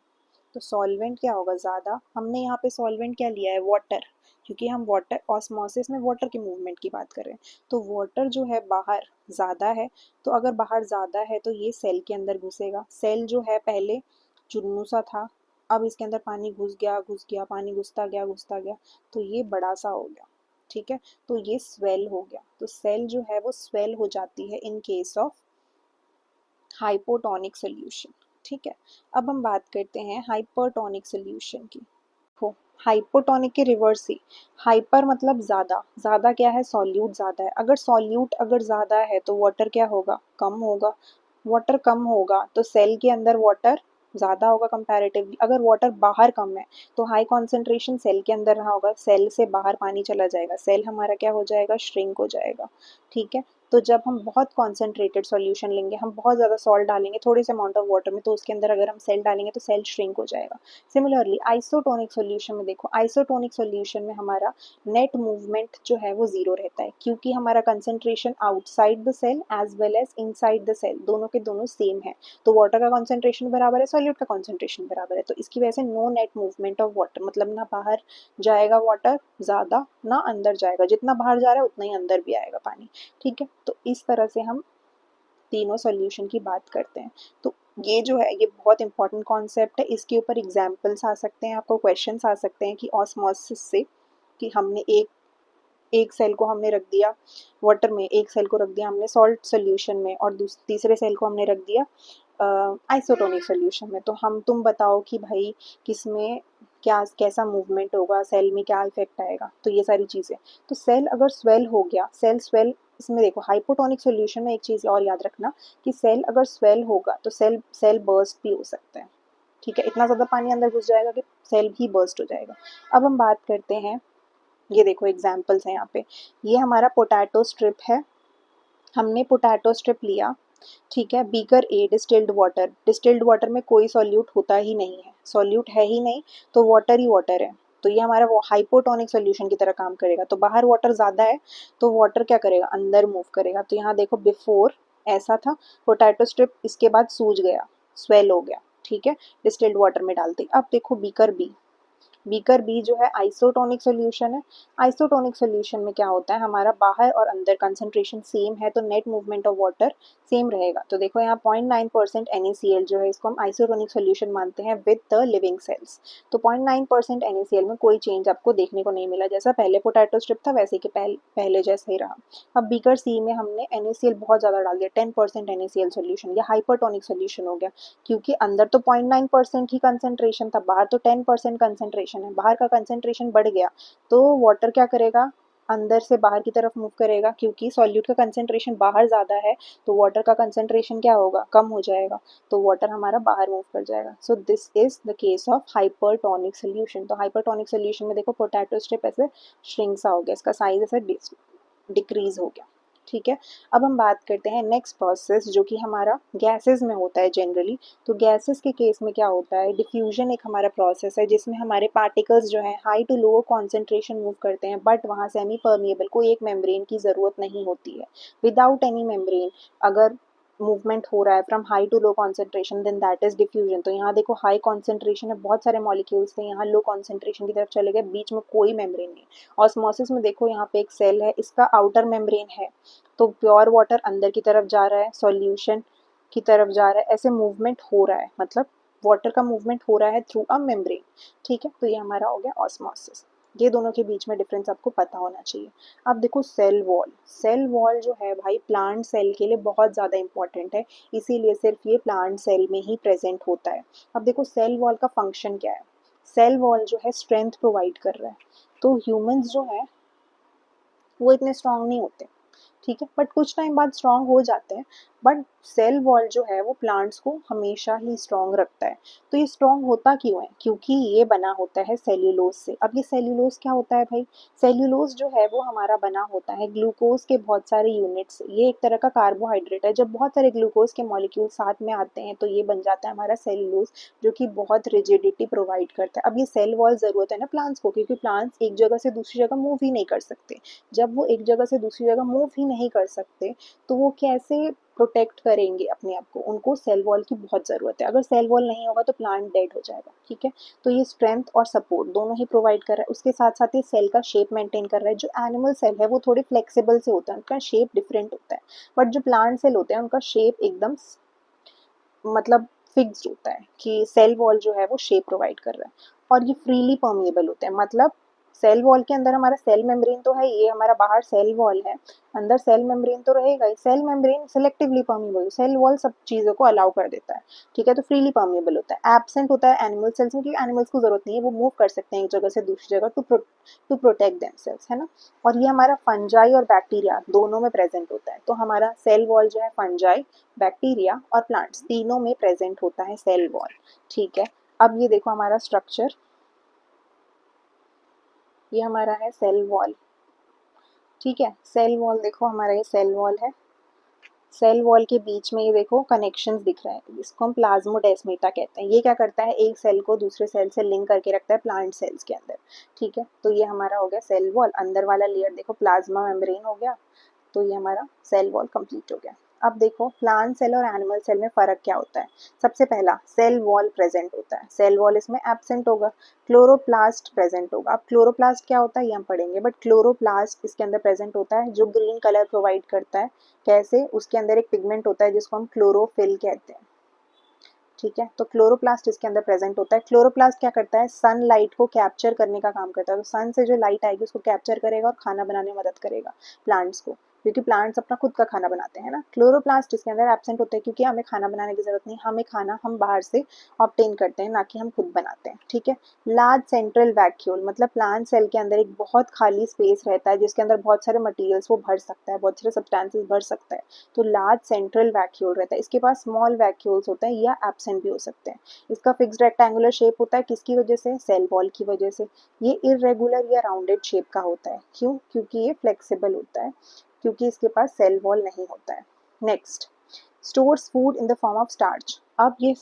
तो सॉल्वेंट क्या होगा, ज़्यादा। हमने यहाँ पे सॉल्वेंट क्या लिया है, वाटर, क्योंकि हम वाटर ऑस्मोसिस में वाटर के मूवमेंट की बात कर रहे हैं। तो वाटर जो है बाहर ज़्यादा है, तो अगर बाहर ज़्यादा है तो ये सेल के अंदर घुसेगा। सेल जो है पहले चुन्नू सा था, अब इसके अंदर पानी घुस गया, पानी घुसता गया, तो ये बड़ा सा हो गया, ठीक है, तो ये स्वेल हो गया। तो सेल जो है वो स्वेल हो जाती है in case of hypotonic solution. ठीक है, अब हम बात करते हैं हाइपरटोनिक सोल्यूशन की। हो हाइपोटोनिक के रिवर्स ही, हाइपर मतलब ज़्यादा, ज़्यादा क्या है, सॉल्यूट ज़्यादा है। अगर सॉल्यूट अगर ज़्यादा है तो वाटर क्या होगा, कम होगा। वाटर कम होगा तो सेल के अंदर वाटर ज़्यादा होगा कंपैरेटिवली। अगर वाटर बाहर कम है तो हाई कॉन्सेंट्रेशन सेल के अंदर रहा होगा, सेल से बाहर पानी चला जाएगा, सेल हमारा क्या हो जाएगा, श्रिंक हो जाएगा। ठीक है, तो जब हम बहुत कॉन्सेंट्रेटेड सॉल्यूशन लेंगे, हम बहुत ज़्यादा सॉल्ट डालेंगे थोड़े से अमाउंट ऑफ वाटर में, तो उसके अंदर अगर हम सेल डालेंगे तो सेल श्रिंक हो जाएगा। सिमिलरली आइसोटोनिक सॉल्यूशन में देखो, आइसोटोनिक सॉल्यूशन में हमारा नेट मूवमेंट जो है वो जीरो रहता है, क्योंकि हमारा concentration outside the cell as well as inside the cell दोनों के दोनों सेम है। तो वाटर का कॉन्सेंट्रेशन बराबर है, सॉल्यूट का कॉन्सेंट्रेशन बराबर है, तो इसकी वजह से no net movement of water, मतलब ना बाहर जाएगा वाटर ज़्यादा ना अंदर जाएगा, जितना बाहर जा रहा है उतना ही अंदर भी आएगा पानी। ठीक है, तो इस तरह से हम तीनों सॉल्यूशन की बात करते हैं। तो ये जो है ये बहुत इंपॉर्टेंट कॉन्सेप्ट है, इसके ऊपर एग्जाम्पल्स आ सकते हैं, आपको क्वेश्चंस आ सकते हैं कि ऑस्मोसिस से, कि हमने एक एक सेल को हमने रख दिया वाटर में, एक सेल को रख दिया हमने सॉल्ट सोल्यूशन में, और तीसरे सेल को हमने रख दिया आइसोटोनिक सोल्यूशन में। तो हम तुम बताओ कि भाई किसमें क्या कैसा मूवमेंट होगा, सेल में क्या इफेक्ट आएगा, तो ये सारी चीज़ें। तो सेल अगर स्वेल हो गया, सेल स्वेल, इसमें देखो हाइपोटोनिक सोल्यूशन में एक चीज़ और याद रखना कि सेल अगर स्वेल होगा तो सेल सेल बर्स्ट भी हो सकता है। ठीक है, इतना ज़्यादा पानी अंदर घुस जाएगा कि सेल भी बर्स्ट हो जाएगा। अब हम बात करते हैं, ये देखो एग्जाम्पल्स हैं यहाँ पे, ये हमारा पोटैटो स्ट्रिप है, हमने पोटैटो स्ट्रिप लिया। ठीक है, beaker A distilled water, distilled water में कोई सॉल्यूट होता ही नहीं है, सॉल्यूट है ही नहीं, तो वाटर ही वाटर है, तो ये हमारा वो हाइपोटोनिक सोल्यूशन की तरह काम करेगा। तो बाहर वाटर ज़्यादा है तो वाटर क्या करेगा, अंदर मूव करेगा। तो यहाँ देखो बिफोर ऐसा था, पोटैटो स्ट्रिप इसके बाद सूज गया, स्वेल हो गया। ठीक है, डिस्टिल्ड वाटर में डालते। अब देखो बीकर बी, बीकर बी जो है आइसोटोनिक सोल्यूशन है। आइसोटोनिक सोल्यूशन में क्या होता है, हमारा बाहर और अंदर कंसंट्रेशन सेम है, तो net movement of water same रहेगा। तो देखो यहाँ 0.9% NaCl जो है इसको हम आइसोटोनिक सोल्यूशन मानते हैं विद द लिविंग सेल्स। तो 0.9% NaCl में कोई चेंज आपको देखने को नहीं मिला, जैसा पहले पोटैटो स्ट्रिप था वैसे कि पहले जैसा ही रहा। अब बीकर सी में हमने NaCl बहुत ज़्यादा डाल दिया, 10% NaCl सोल्यूशन, या हाइपरटोनिक सोल्यूशन हो गया, क्योंकि अंदर तो 0.9% ही कंसंट्रेशन था, बाहर तो 10% कंसंट्रेशन है। बाहर का कंसंट्रेशन बढ़ गया तो वाटर क्या करेगा, अंदर से बाहर की तरफ मूव करेगा, क्योंकि सॉल्यूट का कंसंट्रेशन बाहर ज़्यादा है तो वाटर का कंसंट्रेशन क्या होगा, कम हो जाएगा, तो वाटर हमारा बाहर मूव कर जाएगा। सो this is the case of hypertonic solution. तो हाइपरटोनिक सोल्यूशन में देखो पोटैटो स्ट्रिप ऐसे श्रिंक सा हो गया, इसका साइज ऐसे डिक्रीज हो गया। ठीक है, अब हम बात करते हैं नेक्स्ट प्रोसेस जो कि हमारा गैसेस में होता है जनरली। तो गैसेस के केस में क्या होता है, डिफ्यूजन एक हमारा प्रोसेस है जिसमें हमारे पार्टिकल्स जो है high to low concentration move करते हैं, बट वहाँ सेमी परमिएबल कोई एक मेम्ब्रेन की ज़रूरत नहीं होती है। विदाउट एनी मेम्ब्रेन अगर मूवमेंट हो रहा है from high to low concentration, then that is diffusion. तो यहाँ देखो हाई कॉन्सेंट्रेशन है, बहुत सारे मॉलिक्यूल्स थे, यहाँ लो कॉन्सेंट्रेशन की तरफ चले गए, बीच में कोई मेम्ब्रेन नहीं। ऑस्मोसिस में देखो यहाँ पे एक सेल है, इसका आउटर मेम्ब्रेन है, तो प्योर वाटर अंदर की तरफ जा रहा है, सॉल्यूशन की तरफ जा रहा है, ऐसे मूवमेंट हो रहा है, मतलब वाटर का मूवमेंट हो रहा है थ्रू अ मेम्ब्रेन। ठीक है, तो ये हमारा हो गया ऑस्मोसिस। ये दोनों के बीच में डिफरेंस आपको पता होना चाहिए। अब देखो सेल वॉल, सेल वॉल जो है भाई प्लांट सेल के लिए बहुत ज़्यादा इंपॉर्टेंट है, इसीलिए सिर्फ ये प्लांट सेल में ही प्रेजेंट होता है। अब देखो सेल वॉल का फंक्शन क्या है, सेल वॉल जो है स्ट्रेंथ प्रोवाइड कर रहा है। तो ह्यूमंस जो है वो इतने स्ट्रांग नहीं होते, ठीक है, बट कुछ टाइम बाद स्ट्रांग हो जाते हैं, बट सेल वॉल जो है वो प्लांट्स को हमेशा ही स्ट्रांग रखता है। तो ये स्ट्रांग होता क्यों है, क्योंकि ये बना होता है सेल्यूलोज से। अब ये सेल्यूलोज क्या होता है भाई, सेल्यूलोज जो है वो हमारा बना होता है ग्लूकोज के बहुत सारे यूनिट से। ये एक तरह का कार्बोहाइड्रेट है, जब बहुत सारे ग्लूकोज के मॉलिक्यूल साथ में आते हैं तो ये बन जाता है हमारा सेल्यूलोज, जो कि बहुत रिजिडिटी प्रोवाइड करता है। अब ये सेल वॉल ज़रूरत है ना प्लांट्स को, क्योंकि प्लांट्स एक जगह से दूसरी जगह मूव ही नहीं कर सकते। जब वो एक जगह से दूसरी जगह मूव ही नहीं कर सकते तो वो कैसे प्रोटेक्ट करेंगे अपने आप को, उनको सेल वॉल की बहुत ज़रूरत है। अगर सेल वॉल नहीं होगा तो प्लांट डेड हो जाएगा। ठीक है, तो ये स्ट्रेंथ और सपोर्ट दोनों ही प्रोवाइड कर रहा है, उसके साथ साथ ये सेल का शेप मेंटेन कर रहा है। जो एनिमल सेल है वो थोड़े फ्लेक्सिबल से होता है, उनका शेप डिफरेंट होता है, बट जो प्लांट सेल होते हैं उनका शेप एकदम मतलब फिक्स्ड होता है, कि सेल वॉल जो है वो शेप प्रोवाइड कर रहा है। और ये फ्रीली परमिएबल होते हैं, मतलब सेल वॉल के अंदर हमारा सेल मेम्ब्रेन तो है, ये हमारा बाहर सेल वॉल है, अंदर सेल मेम्ब्रेन तो रहेगा ही। Cell membrane selectively permeable, cell wall सब चीज़ों को अलाउ कर देता है, ठीक है, तो फ्रीली परमिएबल होता है। एब्सेंट होता है एनिमल सेल्स में, क्योंकि एनिमल्स को जरूरत नहीं है, वो मूव कर सकते हैं एक जगह से दूसरी जगह टू प्रोटेक्ट देमसेल्व्स, है ना। और ये हमारा फंजाई और बैक्टीरिया दोनों में प्रेजेंट होता है, तो हमारा सेल वॉल जो है फंजाई, बैक्टीरिया और प्लांट्स तीनों में प्रेजेंट होता है सेल वॉल, ठीक है। अब ये देखो हमारा स्ट्रक्चर, ये हमारा है सेल वॉल, ठीक है। सेल वॉल देखो हमारा ये सेल वॉल है, सेल वॉल के बीच में ये देखो कनेक्शंस दिख रहे हैं, इसको हम प्लाज्मोडेस्माटा कहते हैं। ये क्या करता है, एक सेल को दूसरे सेल से लिंक करके रखता है प्लांट सेल्स के अंदर, ठीक है। तो ये हमारा हो गया सेल वॉल, अंदर वाला लेयर देखो प्लाज्मा मेम्ब्रेन हो गया, तो ये हमारा सेल वॉल कंप्लीट हो गया। अब देखो प्लांट सेल और एनिमल सेल में फ़र्क क्या होता है। सबसे पहला सेल वॉल प्रेजेंट होता है, सेल वॉल इसमें एब्सेंट होगा। क्लोरोप्लास्ट प्रेजेंट होगा। अब क्लोरोप्लास्ट क्या होता है ये हम पढ़ेंगे, बट क्लोरोप्लास्ट इसके अंदर प्रेजेंट होता है जो ग्रीन कलर प्रोवाइड करता है। कैसे, उसके अंदर एक पिगमेंट होता है जिसको हम क्लोरोफिल कहते हैं, ठीक है। तो क्लोरोप्लास्ट इसके अंदर प्रेजेंट होता है। क्लोरोप्लास्ट क्या करता है, सनलाइट को कैप्चर करने का काम करता है, तो सन से जो लाइट आएगी उसको कैप्चर करेगा और खाना बनाने में मदद करेगा प्लांट्स को, क्योंकि प्लांट्स अपना खुद का खाना बनाते हैं ना। क्लोरोप्लास्ट इसके अंदर एब्सेंट होते हैं क्योंकि हमें खाना बनाने की जरूरत नहीं, हमें खाना हम बाहर से ऑब्टेन करते हैं, ना कि हम खुद बनाते हैं, ठीक है। लार्ज सेंट्रल वैक्यूल, मतलब प्लांट सेल के अंदर एक बहुत खाली स्पेस रहता है जिसके अंदर बहुत सारे मटीरियल्स वो भर सकता है, बहुत सारे सब्सटेंसेस भर सकता है, तो लार्ज सेंट्रल वैक्यूल रहता है। इसके पास स्मॉल वैक्यूल्स होते हैं या एब्सेंट भी हो सकते हैं। इसका फिक्स्ड रेक्टेंगुलर शेप होता है, किसकी वजह से, सेल वॉल की वजह से। ये इरेगुलर या राउंडेड शेप का होता है, क्यों, क्योंकि ये फ्लेक्सिबल होता है, क्योंकि इसके पास सेल वॉल नहीं होता है। Next, stores food in the form of starch. अब ये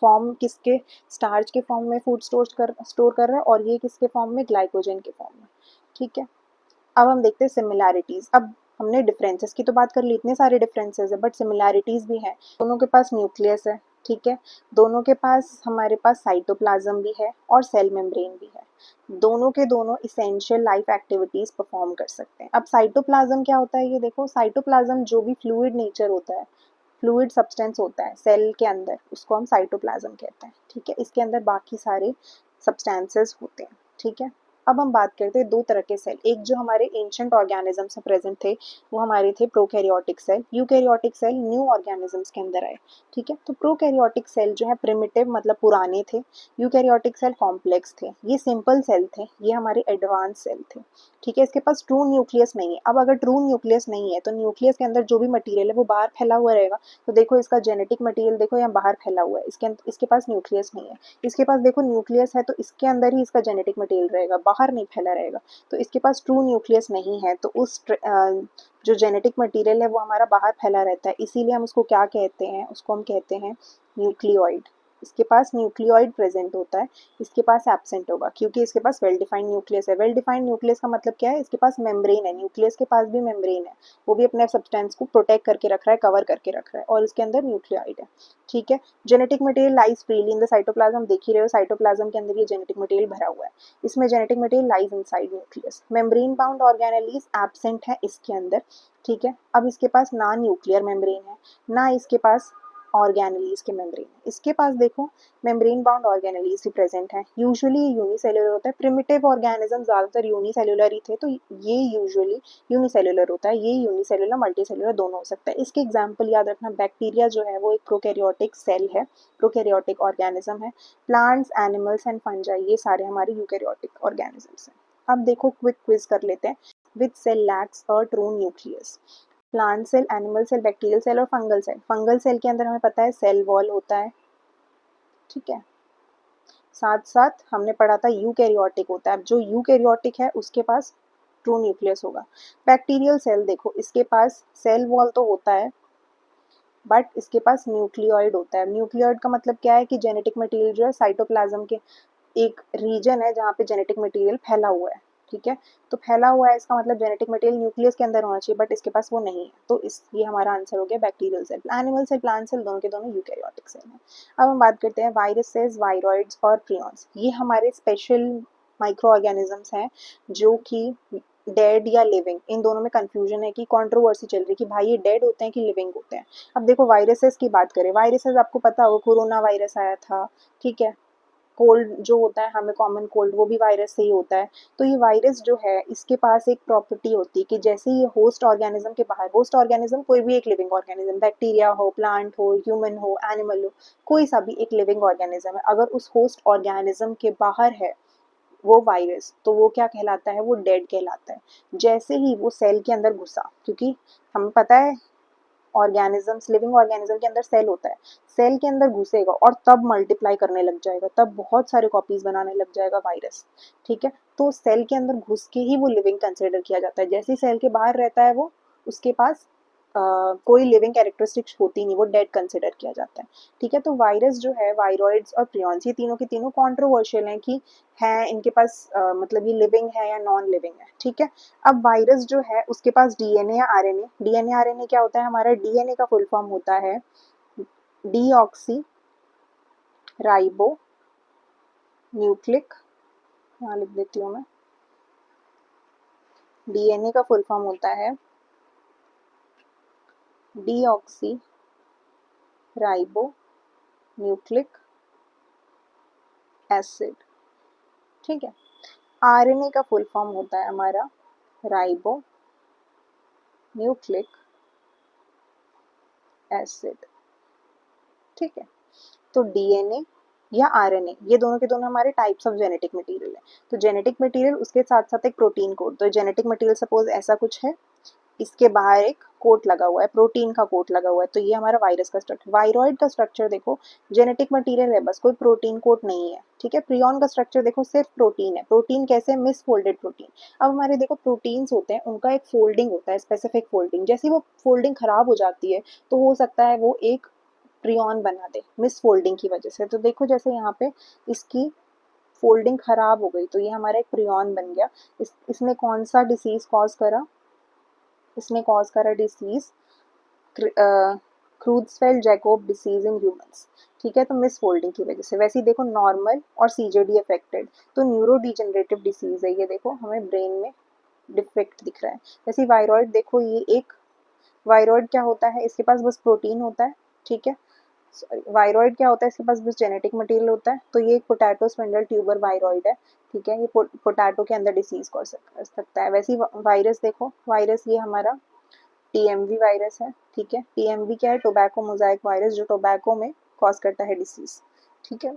फॉर्म किसके, स्टार्च के फॉर्म में फूड स्टोर कर रहा है, और ये किसके फॉर्म में, ग्लाइकोजन के फॉर्म में, ठीक है। अब हम देखते हैं सिमिलैरिटीज। अब हमने डिफरेंसेस की तो बात कर ली, इतने सारे डिफरेंसेस है, बट सिमिलैरिटीज भी हैं। दोनों के पास न्यूक्लियस है, ठीक है, दोनों के पास हमारे पास साइटोप्लाज्म भी है और सेल मेम्ब्रेन भी है। दोनों के दोनों इसेंशियल लाइफ एक्टिविटीज परफॉर्म कर सकते हैं। अब साइटोप्लाज्म क्या होता है, ये देखो साइटोप्लाज्म जो भी फ्लूइड नेचर होता है, फ्लूइड सब्सटेंस होता है सेल के अंदर, उसको हम साइटोप्लाज्म कहते हैं, ठीक है। इसके अंदर बाकी सारे सब्सटेंसेस होते हैं, ठीक है। अब हम बात करते हैं दो तरह के सेल, एक जो हमारे एंशिएंट ऑर्गेनिजम्स में प्रेजेंट थे वो हमारे थे prokaryotic cell, eukaryotic cell new organisms के अंदर आए, ठीक है। तो प्रोकैरियोटिक सेल जो है प्रिमिटिव मतलब पुराने थे, यूकैरियोटिक सेल कॉम्प्लेक्स थे, ये सिंपल सेल थे, ये हमारे एडवांस सेल थे, ठीक है। इसके पास ट्रू न्यूक्लियस नहीं है। अब अगर ट्रू न्यूक्लियस नहीं है तो न्यूक्लियस के अंदर जो भी मटीरियल है वो बाहर फैला हुआ रहेगा, तो देखो इसका जेनेटिक मटीरियल देखो यहाँ बाहर फैला हुआ है, इसके पास न्यूक्लियस नहीं है। इसके पास देखो न्यूक्लियस है तो इसके अंदर ही इसका जेनेटिक मटीरियल रहेगा, बाहर नहीं फैला रहेगा, तो इसके पास ट्रू न्यूक्लियस नहीं है, तो उस जो जेनेटिक मटीरियल है वो हमारा बाहर फैला रहता है, इसीलिए हम उसको क्या कहते हैं, उसको हम कहते हैं न्यूक्लियोइड। इसके पास न्यूक्लियोइड प्रेजेंट होता है, इसके पास एब्सेंट होगा क्योंकि इसके पास वेल डिफाइंड न्यूक्लियस है। वेल डिफाइंड न्यूक्लियस का मतलब क्या है, इसके पास मेम्ब्रेन है, न्यूक्लियस के पास भी मेम्ब्रेन है, वो भी अपने सब्सटेंस को प्रोटेक्ट करके रख रहा है, कवर करके रख रहा है, और इसके अंदर न्यूक्लियोइड है, ठीक है। Genetic material lies freely in the cytoplasm, देख ही रहे हो साइटोप्लाज्म के अंदर ये जेनेटिक मटेरियल भरा हुआ है, इसमें genetic material lies inside nucleus. Membrane bound organelles absent है इसके अंदर, ठीक है। अब इसके पास ना न्यूक्लियर मेम्ब्रेन है, ना इसके पास ऑर्गेनेलीज के मेम्ब्रेन है। इसके पास देखो मेम्ब्रेन बाउंड ऑर्गेनेलीज भी प्रेजेंट है, यूजुअली यूनिसेल्युलर होता है। प्रिमिटिव ऑर्गेनिज्म ज्यादातर यूनिसेल्युलर ही थे, तो ये यूजुअली यूनिसेल्युलर होता है, ये यूनिसेल्युलर मल्टीसेल्युलर दोनों हो सकता है। इसके एग्जाम्पल याद रखना, बैक्टीरिया जो है वो एक प्रोकैरियोटिक सेल है, प्रोकैरियोटिक ऑर्गेनिज्म है। प्लांट्स, एनिमल्स एंड फंजाई ये सारे हमारे यूकैरियोटिक ऑर्गेनिजम्स हैं। अब देखो क्विक क्विज कर लेते हैं, which cell lacks a true nucleus. Plant cell, animal cell, bacterial cell और फंगल सेल। फंगल सेल के अंदर हमें पता है सेल वॉल होता है, ठीक है। साथ साथ हमने पढ़ा था यूकैरियोटिक होता है, अब जो यूकैरियोटिक है उसके पास ट्रू न्यूक्लियस होगा। बैक्टीरियल सेल देखो इसके पास सेल वॉल तो होता है, बट इसके पास न्यूक्लियोइड होता है। न्यूक्लियोइड का मतलब क्या है कि जेनेटिक मटेरियल जो है साइटोप्लाज्म के एक रीजन है जहाँ पे जेनेटिक मटेरियल फैला हुआ है, ठीक है। तो फैला हुआ है इसका मतलब जेनेटिक मटेरियल न्यूक्लियस के अंदर होना चाहिए, बट इसके पास वो नहीं है, तो इस ये हमारा आंसर हो गया bacterial cell. Animal cell, plant cell दोनों के दोनों यूकैरियोटिक सेल हैं। अब हम बात करते हैं वायरसेस, वायरॉइड्स और प्रियॉन्स। ये हमारे स्पेशल माइक्रो ऑर्गेनिजम्स हैं जो कि डेड या लिविंग, इन दोनों में कंफ्यूजन है कि कंट्रोवर्सी चल रही है कि भाई ये डेड होते हैं कि लिविंग होते हैं। अब देखो वायरसेस की बात करें, वायरसेस आपको पता होगा कोरोना वायरस आया था, ठीक है, कोल्ड जो होता है हमें कॉमन कोल्ड, वो भी वायरस से ही होता है। तो ये वायरस जो है इसके पास एक प्रॉपर्टी होती है कि जैसे ये होस्ट ऑर्गेनिज्म के बाहर, होस्ट ऑर्गेनिज्म कोई भी एक लिविंग ऑर्गेनिज्म, बैक्टीरिया हो, प्लांट हो, ह्यूमन हो, एनिमल हो, कोई सा भी एक लिविंग ऑर्गेनिज्म है, अगर उस होस्ट ऑर्गेनिज्म के बाहर है वो वायरस, तो वो क्या कहलाता है, वो डेड कहलाता है। जैसे ही वो सेल के अंदर घुसा, क्योंकि हमें पता है ऑर्गेनिजम्स, लिविंग ऑर्गेनिज्म के अंदर सेल होता है, सेल के अंदर घुसेगा और तब मल्टीप्लाई करने लग जाएगा, तब बहुत सारे कॉपीज बनाने लग जाएगा वायरस। ठीक है, तो सेल के अंदर घुस के ही वो लिविंग कंसिडर किया जाता है। जैसे ही सेल के बाहर रहता है वो, उसके पास कोई लिविंग कैरेक्टरिस्टिक्स होती नहीं, वो डेड कंसिडर किया जाता है। ठीक है, तो वायरस जो है, वायरॉइड्स और प्रियॉन्स, ये तीनों के तीनों कॉन्ट्रोवर्शियल हैं कि है इनके पास मतलब ये लिविंग है या नॉन लिविंग है। ठीक है, अब वायरस जो है उसके पास डीएनए या आरएनए, डीएनए आरएनए क्या होता है, हमारा डीएनए का फुल फॉर्म होता है डीऑक्सी राइबो न्यूक्लिक, यहाँ लिख देती हूँ मैं, डीएनए का फुल फॉर्म होता है डीऑक्सी राइबो न्यूक्लिक एसिड। ठीक है, आरएनए का फुल फॉर्म होता है हमारा राइबो न्यूक्लिक एसिड। ठीक है, तो डीएनए या आरएनए, ये दोनों के दोनों हमारे टाइप्स ऑफ जेनेटिक मटेरियल है। तो जेनेटिक मटेरियल उसके साथ साथ एक प्रोटीन कोड, तो जेनेटिक मटेरियल सपोज ऐसा कुछ है, इसके बाहर एक कोट लगा हुआ है, प्रोटीन का कोट लगा हुआ है, तो ये हमारा वायरस का स्ट्रक्चर। वायरॉइड का स्ट्रक्चर देखो, जेनेटिक मटेरियल है बस, कोई प्रोटीन कोट नहीं है। ठीक है, प्रियॉन का स्ट्रक्चर देखो, सिर्फ प्रोटीन है। प्रोटीन कैसे, मिस फोल्डेड प्रोटीन। अब हमारे देखो प्रोटीन्स होते हैं, उनका एक फोल्डिंग होता है, स्पेसिफिक फोल्डिंग, जैसे वो फोल्डिंग खराब हो जाती है तो हो सकता है वो एक प्रियॉन बना दे मिस फोल्डिंग की वजह से। तो देखो जैसे यहाँ पे इसकी फोल्डिंग खराब हो गई, तो ये हमारा एक प्रियॉन बन गया। इसने कौन सा डिसीज कॉज करा, इसने कॉज करा disease Creutzfeldt Jakob disease in humans. ठीक है, तो मिस फोल्डिंग की वजह से। वैसे ही देखो नॉर्मल और सीजेडी अफेक्टेड, तो न्यूरो डिजेनरेटिव डिसीज है ये, देखो हमें ब्रेन में डिफेक्ट दिख रहा है। वैसे वायरॉइड देखो, ये एक वायरॉइड क्या होता है, इसके पास बस प्रोटीन होता है। ठीक है, सॉरी, वायरॉइड क्या होता है, इसके पास बस जेनेटिक मटेरियल होता है। तो ये एक पोटैटो स्पिंडल ट्यूबर वायरॉइड है। ठीक है, ये पोटैटो के अंदर डिसीज कर सकता है। वैसे ही वायरस देखो, वायरस ये हमारा टीएमवी वायरस है। ठीक है, टीएमवी क्या है, टोबैको मोजाइक वायरस, जो टोबैको में कॉज करता है डिसीज। ठीक है,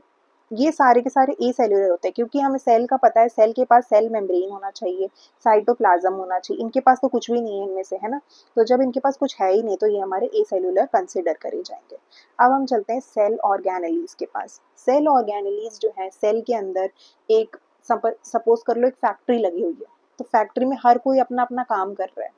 ये सारे के सारे ए सेल्यूलर होते हैं, क्योंकि हमें सेल का पता है, सेल के पास सेल मेम्ब्रेन होना चाहिए, साइटोप्लाज्म होना चाहिए, इनके पास तो कुछ भी नहीं है इनमें से, है ना। तो जब इनके पास कुछ है ही नहीं, तो ये हमारे ए सेल्यूलर कंसिडर करे जाएंगे। अब हम चलते हैं सेल ऑर्गेनेलीज के पास। सेल ऑर्गेनेलीज जो है, सेल के अंदर एक सपोज कर लो एक फैक्ट्री लगी हुई है, तो फैक्ट्री में हर कोई अपना अपना काम कर रहा है।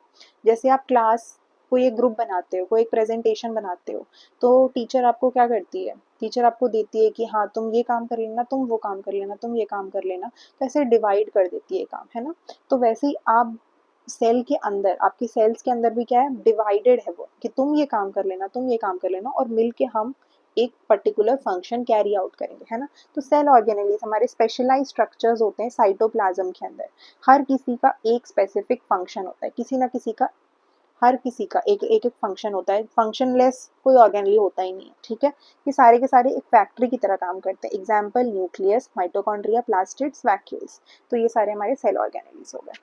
जैसे आप क्लास कोई एक ग्रुप बनाते हो, कोई एक प्रेजेंटेशन बनाते हो, तो टीचर आपको क्या करती है, टीचर आपको देती है कि हाँ तुम ये काम कर लेना, तुम वो काम कर लेना, तुम ये काम कर लेना, तो ऐसे डिवाइड कर देती है काम, है ना। तो वैसे ही आप सेल के अंदर, आपकी सेल्स के अंदर भी क्या है, डिवाइडेड है वो, कि तुम ये काम कर लेना, तुम ये काम कर लेना, और मिलके हम एक पर्टिकुलर फंक्शन कैरी आउट करेंगे, है ना। तो सेल ऑर्गेनेलीज हमारे स्पेशलाइज स्ट्रक्चर्स होते हैं साइटोप्लाज्म के अंदर। हर किसी का एक स्पेसिफिक फंक्शन होता है, किसी ना किसी का, हर किसी का एक एक फंक्शन होता है, फंक्शनलेस कोई ऑर्गेनली होता ही नहीं है। ठीक है, ये सारे के सारे एक फैक्ट्री की तरह काम करते हैं। Example nucleus, mitochondria, plastids, vacuoles. तो ये सारे हमारे सेल ऑर्गेनेलीज हो गए।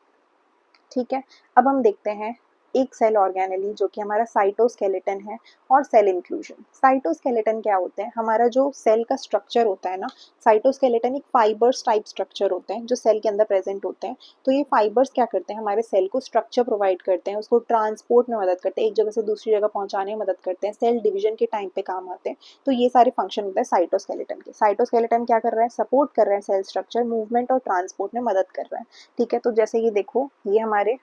ठीक है, अब हम देखते हैं एक सेल ऑर्गेनेली जो कि हमारा साइटोस्केलेटन है, और सेल इंक्लूजन। साइटोस्केलेटन क्या होते हैं, हमारा जो सेल का स्ट्रक्चर होता है ना, साइटोस्केलेटन एक फाइबर्स टाइप स्ट्रक्चर होते हैं जो सेल के अंदर प्रेजेंट होते हैं। तो ये फाइबर्स क्या करते हैं, हमारे सेल को स्ट्रक्चर प्रोवाइड करते हैं, उसको ट्रांसपोर्ट में मदद करते हैं, एक जगह से दूसरी जगह पहुंचाने में मदद करते हैं, सेल डिवीजन के टाइम पे काम आते हैं। तो ये सारे फंक्शन होते हैं साइटोस्केलेटन के। साइटोस्केलेटन क्या कर रहा है, सपोर्ट कर रहे हैं सेल स्ट्रक्चर, मूवमेंट और ट्रांसपोर्ट में मदद कर रहा है। ठीक है, तो जैसे ये देखो, ये हमारे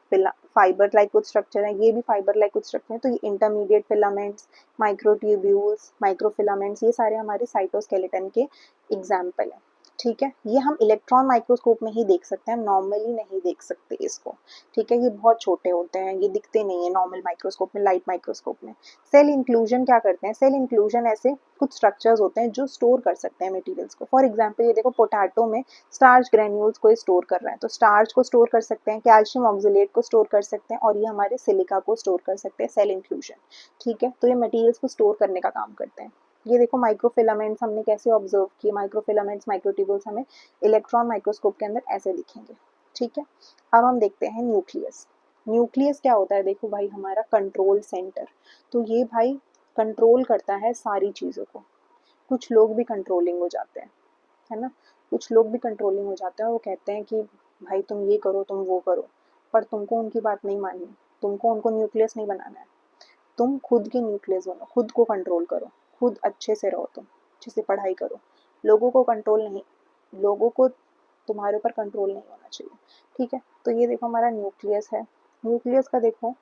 फाइबर लाइक कुछ स्ट्रक्चर है, ये भी फाइबर लाइक कुछ स्ट्रक्चर है। तो ये इंटरमीडिएट फिलामेंट्स, माइक्रोट्यूब्यूल्स, माइक्रोफिलामेंट्स, ये सारे हमारे साइटोस्केलेटन के एग्जाम्पल है। ठीक है, ये हम इलेक्ट्रॉन माइक्रोस्कोप में ही देख सकते हैं, नॉर्मली नहीं देख सकते इसको। ठीक है, ये बहुत छोटे होते हैं, ये दिखते नहीं है नॉर्मल माइक्रोस्कोप में, लाइट माइक्रोस्कोप में। सेल इंक्लूजन क्या करते हैं, सेल इंक्लूजन ऐसे कुछ स्ट्रक्चर्स होते हैं जो स्टोर कर सकते हैं मटेरियल्स को। फॉर एग्जांपल ये देखो, पोटैटो में स्टार्च ग्रेन्यूल्स को स्टोर कर रहे हैं, तो स्टार्च को स्टोर कर सकते हैं, कैल्शियम ऑक्सलेट को स्टोर कर सकते हैं, और ये हमारे सिलिका को स्टोर कर सकते हैं, सेल इंक्लूजन। ठीक है, तो ये मटेरियल्स को स्टोर करने का काम करते हैं। ये देखो माइक्रोफिलामेंट्स हमने कैसे ऑब्जर्व किए, माइक्रोफिलामेंट्स माइक्रोट्यूब्यूल्स हमें इलेक्ट्रॉन माइक्रोस्कोप के अंदर ऐसे दिखेंगे। ठीक है, अब हम देखते हैं न्यूक्लियस। न्यूक्लियस क्या होता है, देखो भाई हमारा कंट्रोल सेंटर। तो ये भाई कंट्रोल करता है सारी चीज़ों को। कुछ लोग भी कंट्रोलिंग हो जाते हैं, है ना, कुछ लोग भी कंट्रोलिंग हो जाते हैं, वो कहते हैं कि भाई तुम ये करो तुम वो करो, पर तुमको उनकी बात नहीं माननी, तुमको उनको न्यूक्लियस नहीं बनाना है, तुम खुद की न्यूक्लियस बनो, खुद को कंट्रोल करो, खुद अच्छे से रहो, तुम अच्छे से पढ़ाई करो, लोगों को कंट्रोल नहीं, लोगों को तुम्हारे ऊपर कंट्रोल नहीं होना चाहिए। ठीक है, तो ये देखो हमारा न्यूक्लियस है। न्यूक्लियस का देखो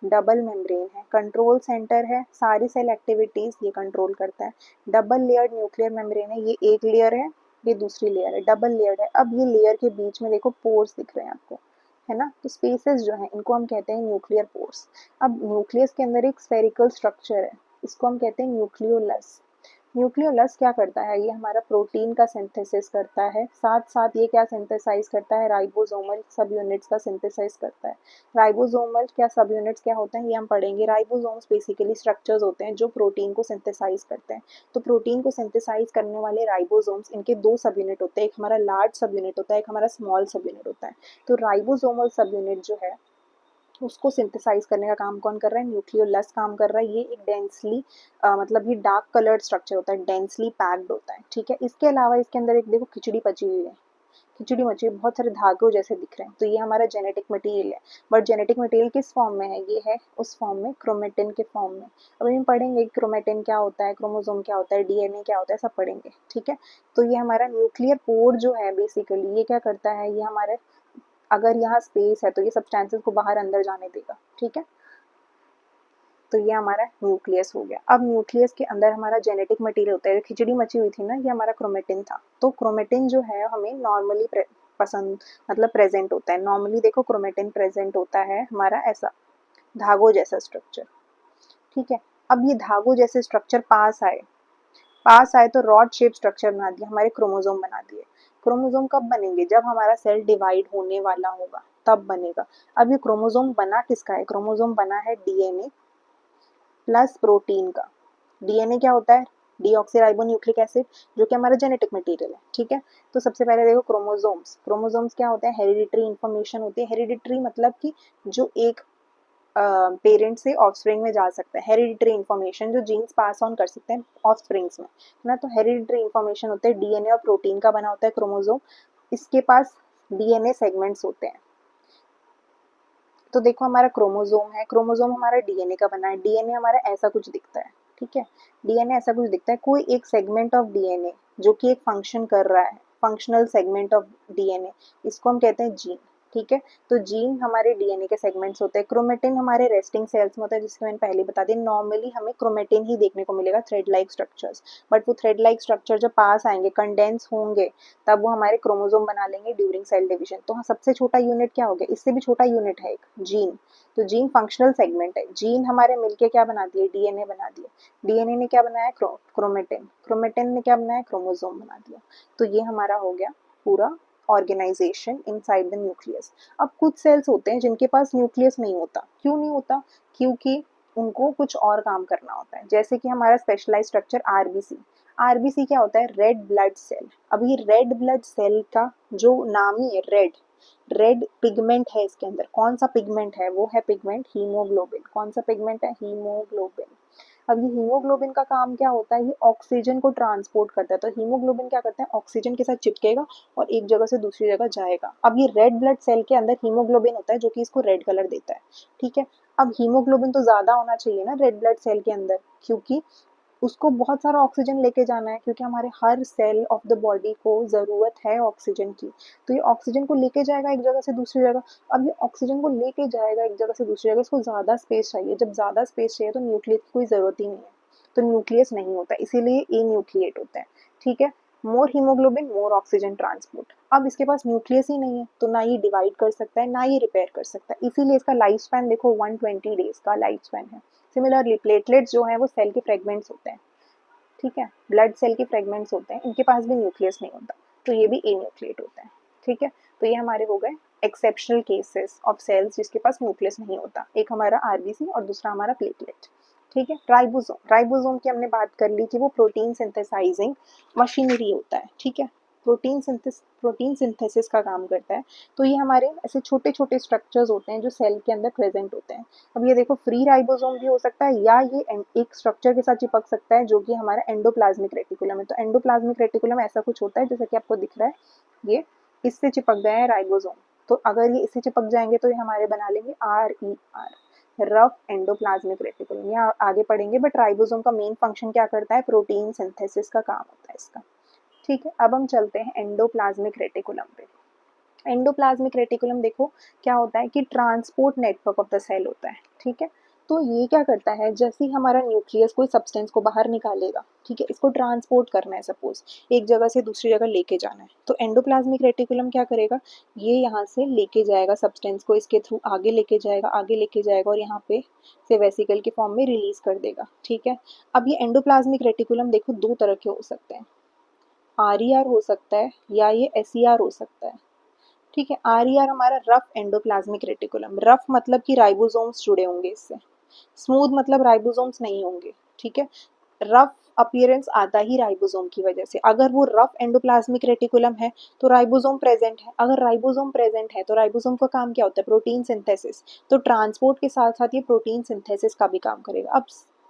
डबल मेम्ब्रेन है, कंट्रोल सेंटर है, सारी सेल एक्टिविटीज ये कंट्रोल करता है। डबल लेयर्ड न्यूक्लियर मेम्ब्रेन है, ये एक लेयर है, ये दूसरी लेयर है, डबल लेयर्ड है। अब ये लेयर के बीच में देखो पोर्स दिख रहे हैं आपको, है ना, तो स्पेसेस जो है इनको हम कहते हैं न्यूक्लियर पोर्स। अब न्यूक्लियस के अंदर एक स्फेरिकल स्ट्रक्चर है, इसको हम कहते हैं न्यूक्लियोलस। न्यूक्लियोलस क्या करता है, ये हमारा प्रोटीन का सिंथेसिस करता है, साथ साथ ये क्या सिंथेसाइज करता है, राइबोसोमल सब यूनिट्स का सिंथेसाइज करता है। राइबोसोमल क्या सब यूनिट्स क्या होते हैं ये हम पढ़ेंगे। राइबोसोम्स बेसिकली स्ट्रक्चर्स होते हैं जो प्रोटीन को सिंथेसाइज करते हैं। तो प्रोटीन को सिंथेसाइज करने वाले राइबोसोम्स, इनके दो सब यूनिट होते हैं, एक हमारा लार्ज सब यूनिट होता है, एक हमारा स्मॉल सब यूनिट होता है। तो राइबोसोमल सब यूनिट जो है उसको सिंथेसाइज करने का काम कौन कर रहा है, न्यूक्लियोलस काम कर रहा है। ये एक डेंसली मतलब ये डार्क कलर्ड स्ट्रक्चर होता है, डेंसली पैक्ड होता है। ठीक है, इसके अलावा इसके अंदर एक देखो खिचड़ी पची हुई है, खिचड़ी मची हुई, बहुत सारे धागों जैसे दिख रहे हैं, तो ये हमारा जेनेटिक मटेरियल है। बट जेनेटिक मटेरियल किस फॉर्म में है, ये है उस फॉर्म में, क्रोमेटिन के फॉर्म में। अभी हम पढ़ेंगे क्रोमेटिन क्या होता है, क्रोमोसोम क्या होता है, डीएनए क्या होता है, सब पढ़ेंगे। ठीक है, तो ये हमारा न्यूक्लियर पोर जो है बेसिकली ये क्या करता है, ये हमारे अगर यहाँ स्पेस है तो ये सब्सटेंसेस को बाहर अंदर जाने देगा। ठीक है, तो ये हमारा न्यूक्लियस हो गया। अब न्यूक्लियस के अंदर हमारा जेनेटिक मटेरियल होता है, खिचड़ी मची हुई थी ना, ये हमारा क्रोमेटिन था। तो क्रोमेटिन जो है हमें नॉर्मली पसंद मतलब प्रेजेंट होता है। नॉर्मली देखो क्रोमेटिन प्रेजेंट होता है हमारा ऐसा धागों जैसा स्ट्रक्चर। ठीक है, अब ये धागों जैसे स्ट्रक्चर पास आए तो रॉड शेप स्ट्रक्चर बना दिया, हमारे क्रोमोसोम बना दिए। क्रोमोसोम कब बनेंगे, जब हमारा सेल डिवाइड होने वाला होगा तब बनेगा। अब ये क्रोमोसोम बना किसका है, क्रोमोसोम बना है डीएनए प्लस प्रोटीन का। डीएनए क्या होता है, डीऑक्सीराइबोन्यूक्लिक एसिड, जो कि हमारा जेनेटिक मटेरियल है। ठीक है, तो सबसे पहले देखो क्रोमोसोम्स। क्रोमोसोम्स क्या होते हैं, हेरिडिटरी इन्फॉर्मेशन होती है। हेरिडिटरी मतलब कि जो एक पेरेंट से ऑफस्प्रिंग में जा सकता है। हेरिडिटरी इन्फॉर्मेशन जो जीन्स पास ऑन कर सकते हैं ऑफस्प्रिंग्स में, है ना। तो हेरिडिटरी इन्फॉर्मेशन होते हैं, डीएनए और प्रोटीन का बना होता है क्रोमोसोम। इसके पास डीएनए सेगमेंट्स होते हैं। तो देखो हमारा क्रोमोसोम है, क्रोमोसोम हमारा डीएनए का बना है, डीएनए हमारा ऐसा कुछ दिखता है। ठीक है, डीएनए ऐसा कुछ दिखता है, कोई एक सेगमेंट ऑफ डीएनए जो कि एक फंक्शन कर रहा है, फंक्शनल सेगमेंट ऑफ डीएनए, इसको हम कहते हैं जीन। ठीक है, तो जीन हमारे डीएनए के सेगमेंट्स होते हैं। क्रोमेटिन हमारे रेस्टिंग सेल्स में होता है, जिसके मैंने पहले बता दिया। नॉर्मली हमें क्रोमेटिन ही देखने को मिलेगा, थ्रेड लाइक स्ट्रक्चर्स। बट वो थ्रेड लाइक स्ट्रक्चर जब पास आएंगे, कंडेंस होंगे, तब वो हमारे क्रोमोसोम बना लेंगे ड्यूरिंग सेल डिवीजन। तो हाँ, सबसे छोटा यूनिट क्या हो गया, इससे भी छोटा यूनिट है एक जीन। तो जीन फंक्शनल सेगमेंट है। जीन हमारे मिलके क्या बना दिए, डीएनए बना दिए। डीएनए ने क्या बनाया, क्रोमेटिन। क्रोमेटिन ने क्या बनाया, क्रोमोसोम बना दिया। तो ये हमारा हो गया पूरा ऑर्गेनाइजेशन इनसाइड द न्यूक्लियस। अब कुछ सेल्स होते हैं जिनके पास न्यूक्लियस नहीं होता। क्यों नहीं होता, क्योंकि उनको कुछ और काम करना होता है। जैसे कि हमारा स्पेशलाइज स्ट्रक्चर आरबीसी। आरबीसी क्या होता है, रेड ब्लड सेल। अब ये रेड ब्लड सेल का जो नाम ही है रेड, रेड पिगमेंट है इसके अंदर। कौन सा पिगमेंट है, वो है पिगमेंट हीमोग्लोबिन। कौन सा पिगमेंट है, हीमोग्लोबिन। अब ये हीमोग्लोबिन का काम क्या होता है, ये ऑक्सीजन को ट्रांसपोर्ट करता है। तो हीमोग्लोबिन क्या करता है, ऑक्सीजन के साथ चिपकेगा और एक जगह से दूसरी जगह जाएगा। अब ये रेड ब्लड सेल के अंदर हीमोग्लोबिन होता है जो कि इसको रेड कलर देता है। ठीक है, अब हीमोग्लोबिन तो ज्यादा होना चाहिए ना रेड ब्लड सेल के अंदर, क्योंकि उसको बहुत सारा ऑक्सीजन लेके जाना है, क्योंकि हमारे हर सेल ऑफ द बॉडी को ज़रूरत है ऑक्सीजन की। तो ये ऑक्सीजन को लेके जाएगा एक जगह से दूसरी जगह। अब ये ऑक्सीजन को लेके जाएगा एक जगह से दूसरी जगह, इसको ज़्यादा स्पेस चाहिए। जब ज़्यादा स्पेस चाहिए तो न्यूक्लियस की कोई ज़रूरत ही नहीं है, तो न्यूक्लियस नहीं होता, इसीलिए ए न्यूक्लिएट होता है। ठीक है, मोर हीमोग्लोबिन मोर ऑक्सीजन ट्रांसपोर्ट। अब इसके पास न्यूक्लियस ही नहीं है, तो ना ये डिवाइड कर सकता है ना ये रिपेयर कर सकता है, इसीलिए इसका लाइफ स्पैन देखो 120 डेज का लाइफ स्पैन है। सिमिलरली प्लेटलेट्स जो है वो सेल के फ्रेगमेंट्स होते हैं। ठीक है, ब्लड सेल के फ्रेगमेंट्स होते हैं, इनके पास भी न्यूक्लियस नहीं होता, तो ये भी ए न्यूक्लिएट होता है। ठीक है, तो ये हमारे हो गए एक्सेप्शनल केसेस ऑफ सेल्स जिसके पास न्यूक्लियस नहीं होता। एक हमारा आरबीसी और दूसरा हमारा प्लेटलेट। ठीक है। राइबोसोम की हमने बात कर ली कि वो प्रोटीन सिंथेसाइजिंग मशीनरी होता है, ठीक है। प्रोटीन सिंथेसिस का काम करता है। तो ये हमारे ऐसे छोटे छोटे स्ट्रक्चर्स होते हैं जो सेल के अंदर प्रेजेंट होते हैं। अब ये देखो, फ्री राइबोसोम भी हो सकता है या ये एक स्ट्रक्चर के साथ चिपक सकता है जो कि हमारा एंडोप्लाज्मिक रेटिकुलम है। तो एंडोप्लाज्मिक रेटिकुलम ऐसा कुछ होता है जैसा कि आपको दिख रहा है, ये इससे चिपक गए हैं राइबोसोम। तो अगर ये इससे चिपक जाएंगे तो ये हमारे बना लेंगे RER, रफ एंडोप्लाज्मिक रेटिकुलम। यहाँ आगे पढ़ेंगे, बट राइबोसोम का मेन फंक्शन क्या करता है, प्रोटीन सिंथेसिस का काम होता है इसका, ठीक है। अब हम चलते हैं एंडोप्लाज्मिक रेटिकुलम पे। एंडोप्लाज्मिक रेटिकुलम देखो क्या होता है कि transport network of the cell होता है, ठीक है। तो ये क्या करता है, जैसे ही हमारा न्यूक्लियस कोई सब्सटेंस को बाहर निकालेगा, ठीक है, इसको ट्रांसपोर्ट करना है, सपोज एक जगह से दूसरी जगह लेके जाना है, तो एंडोप्लाज्मिक रेटिकुलम क्या करेगा, ये यहाँ से लेके जाएगा सब्सटेंस को, इसके थ्रू आगे लेके जाएगा और यहाँ पे से वेसिकल के फॉर्म में रिलीज कर देगा, ठीक है। अब ये एंडोप्लाज्मिक रेटिकुलम देखो दो तरह के हो सकते हैं, RER हो सकता है या ये SER हो सकता है, ठीक है। RER हमारा रफ एंडोप्लाज्मिक रेटिकुलम, रफ मतलब कि राइबोसोम्स जुड़े होंगे इससे, स्मूथ मतलब राइबोसोम्स नहीं होंगे, ठीक है। रफ अपीयरेंस आता ही राइबोसोम की वजह से। अगर वो रफ एंडोप्लाज्मिक रेटिकुलम है तो राइबोसोम प्रेजेंट है, अगर राइबोसोम प्रेजेंट है तो राइबोसोम का काम क्या होता है, प्रोटीन सिंथेसिस। तो ट्रांसपोर्ट के साथ साथ ये प्रोटीन सिंथेसिस का भी काम करेगा। अब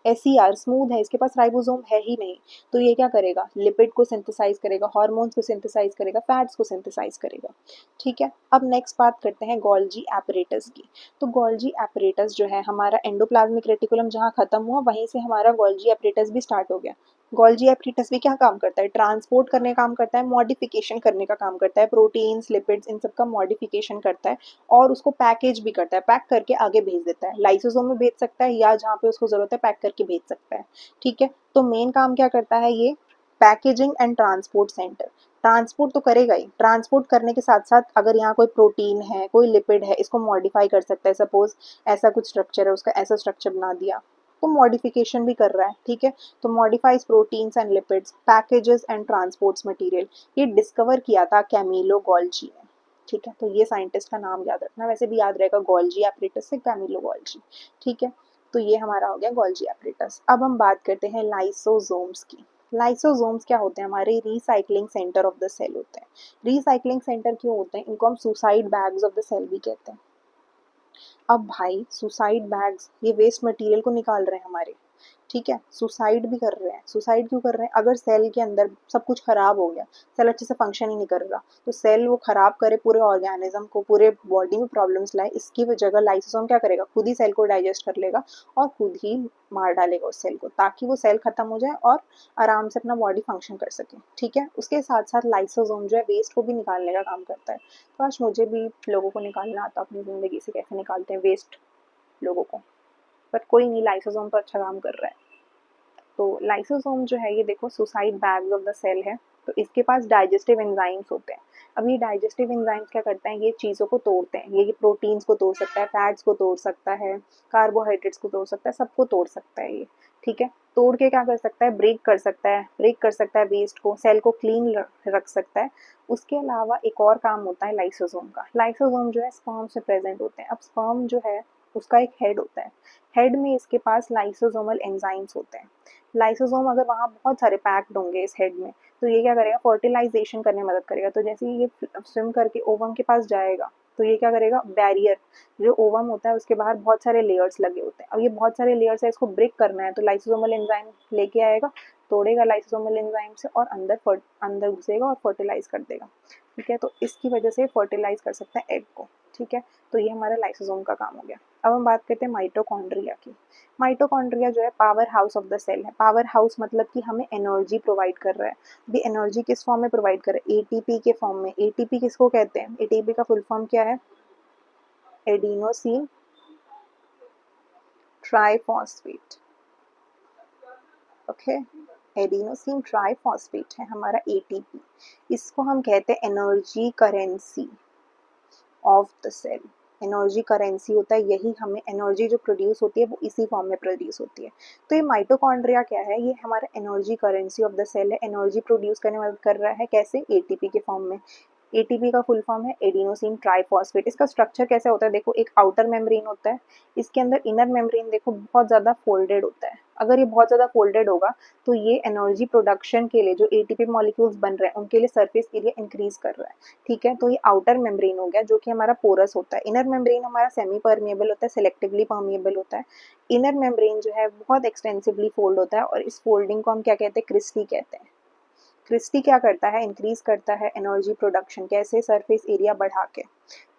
SER स्मूथ है, इसके पास राइबोसोम है ही नहीं, तो ये क्या करेगा, लिपिड को सिंथेसाइज करेगा, हार्मोन्स को सिंथेसाइज करेगा, फैट्स को सिंथेसाइज करेगा, ठीक है। अब नेक्स्ट बात करते हैं गोल्जी एपरेटस की। तो गोल्जी एपरेटस जो है हमारा एंडोप्लाज्मिक रेटिकुलम जहाँ खत्म हुआ वहीं से हमारा गोल्जी एपरेटस भी स्टार्ट हो गया। गोल्जी एपरेटस भी क्या काम करता है, ट्रांसपोर्ट करने का काम करता है, मॉडिफिकेशन करने का काम करता है, प्रोटीन्स लिपिड्स इन सब का मॉडिफिकेशन करता है और उसको पैकेज भी करता है, पैक करके आगे भेज देता है, लाइसोसोम में भेज सकता है या जहाँ पे उसको जरूरत है पैक करके भेज सकता है, ठीक है। तो मेन काम क्या करता है ये, packaging and transport centre. Transport तो करेगा ही, ट्रांसपोर्ट करने के साथ साथ अगर यहाँ कोई प्रोटीन है, कोई लिपिड है, इसको मॉडिफाई कर सकता है, सपोज ऐसा कुछ स्ट्रक्चर है, उसका ऐसा स्ट्रक्चर बना दिया, तो मॉडिफिकेशन भी कर रहा है, ठीक है। तो modifies proteins and lipids, packages and transports material, ये डिस्कवर किया था कैमिलो गोल्जी ने, ठीक है। तो ये साइंटिस्ट का नाम याद रखना, वैसे भी याद रहेगा, गोल्जी एपरेटस से कैमिलो गोल्जी, ठीक है। तो ये हमारा हो गया गोल्जी एपरेटस। अब हम बात करते हैं लाइसोसोम्स की। लाइसोसोम्स क्या होते हैं, हमारे recycling centre of the cell होते हैं। रिसाइकलिंग सेंटर क्यों होते हैं, इनको हम suicide bags of the cell भी कहते हैं। अब भाई सुसाइड बैग्स ये वेस्ट मटेरियल को निकाल रहे हैं हमारे, ठीक है, सुसाइड भी कर रहे हैं। सुसाइड क्यों कर रहे हैं, अगर सेल के अंदर सब कुछ खराब हो गया, सेल अच्छे से फंक्शन ही नहीं कर रहा, तो सेल वो खराब करे पूरे ऑर्गेनिज्म को, पूरे बॉडी में प्रॉब्लम्स लाए, इसकी जगह लाइसोसोम क्या करेगा, खुद ही सेल को डाइजेस्ट कर लेगा और खुद ही मार डालेगा उस सेल को, ताकि वो सेल खत्म हो जाए और आराम से अपना बॉडी फंक्शन कर सके, ठीक है। उसके साथ साथ लाइसोसोम जो है वेस्ट को भी निकालने का काम करता है। काश मुझे भी लोगों को निकालना आता अपनी ज़िंदगी से, कैसे निकालते हैं वेस्ट लोगों को, बट कोई नहीं, लाइसोसोम तो अच्छा काम कर रहा है। तो लाइसोसोम जो है ये देखो suicide bags of the cell है, तो इसके पास डाइजेस्टिव एंजाइम्स होते हैं। अब ये डाइजेस्टिव एंजाइम्स क्या करते हैं, ये चीज़ों को तोड़ते हैं, ये प्रोटीन्स को तोड़ सकता है, फैट्स को तोड़ सकता है, कार्बोहाइड्रेट्स को तोड़ सकता है, सबको तोड़ सकता है ये, ठीक है। तोड़ के क्या कर सकता है, ब्रेक कर सकता है वेस्ट को, सेल को क्लीन रख सकता है। उसके अलावा एक और काम होता है लाइसोसोम का। लाइसोसोम जो है स्पर्म से प्रेजेंट होते हैं। अब स्पर्म जो है उसका एक हेड होता है, हेड में इसके पास लाइसोसोमल एंजाइम्स होते हैं। लाइसोसोम अगर वहाँ बहुत सारे पैक्ड होंगे इस हेड में, तो ये क्या करेगा, फर्टिलाइजेशन करने में मदद करेगा। तो जैसे ही ये स्विम करके ओवम के पास जाएगा, तो ये क्या करेगा, बैरियर जो ओवम होता है उसके बाहर बहुत सारे लेयर्स लगे होते हैं। अब ये बहुत सारे लेयर्स है, इसको ब्रेक करना है, तो लाइसोसोमल एंजाइम लेके आएगा, तोड़ेगा लाइसोसोमल एंजाइम से और अंदर घुसेगा और फर्टिलाइज कर देगा, ठीक है। तो इसकी वजह से फर्टिलाइज कर सकता है एग को, ठीक है। तो ये हमारा लाइसोसोम का काम हो गया। अब हम बात करते हैं माइटोकॉन्ड्रिया की। माइटोकॉन्ड्रिया जो है power house of the cell है। पावर हाउस मतलब कि हमें एनर्जी प्रोवाइड कर रहा है। भी एनर्जी किस फॉर्म में प्रोवाइड कर रहा है, एटीपी के फॉर्म में। एटीपी किसको कहते हैं, एटीपी का फुल फॉर्म क्या है, adenosine triphosphate, okay. Adenosine triphosphate है हमारा एटीपी। इसको हम कहते हैं energy currency of the cell. Energy currency होता है, यही हमें एनर्जी जो प्रोड्यूस होती है वो इसी फॉर्म में प्रोड्यूस होती है। तो ये माइटोकॉन्ड्रिया क्या है, ये हमारा energy currency of the cell है, एनर्जी प्रोड्यूस करने में मदद कर रहा है, कैसे, एटीपी के फॉर्म में। एटीपी का फुल फॉर्म है एडिनोसिन ट्राइफॉस्फेट। इसका स्ट्रक्चर कैसे होता है देखो, एक आउटर मेम्ब्रेन होता है, इसके अंदर इनर मेम्ब्रेन देखो बहुत ज़्यादा फोल्डेड होता है। अगर ये बहुत ज़्यादा फोल्डेड होगा तो ये एनर्जी प्रोडक्शन के लिए जो एटीपी मॉलिक्यूल्स बन रहे हैं उनके लिए सरफेस एरिया इंक्रीज कर रहा है, ठीक है। तो ये आउटर मेम्ब्रेन हो गया जो कि हमारा पोरस होता है। इनर मेम्ब्रेन हमारा सेमी परमिएबल होता है, सेलेक्टिवली परमिएबल होता है। इनर मेम्ब्रेन जो है बहुत एक्सटेंसिवली फोल्ड होता है और इस फोल्डिंग को हम क्या कहते हैं, क्रिस्टी कहते हैं। क्रिस्टी क्या करता है, इंक्रीज करता है एनर्जी प्रोडक्शन, कैसे, सरफेस एरिया बढ़ा के,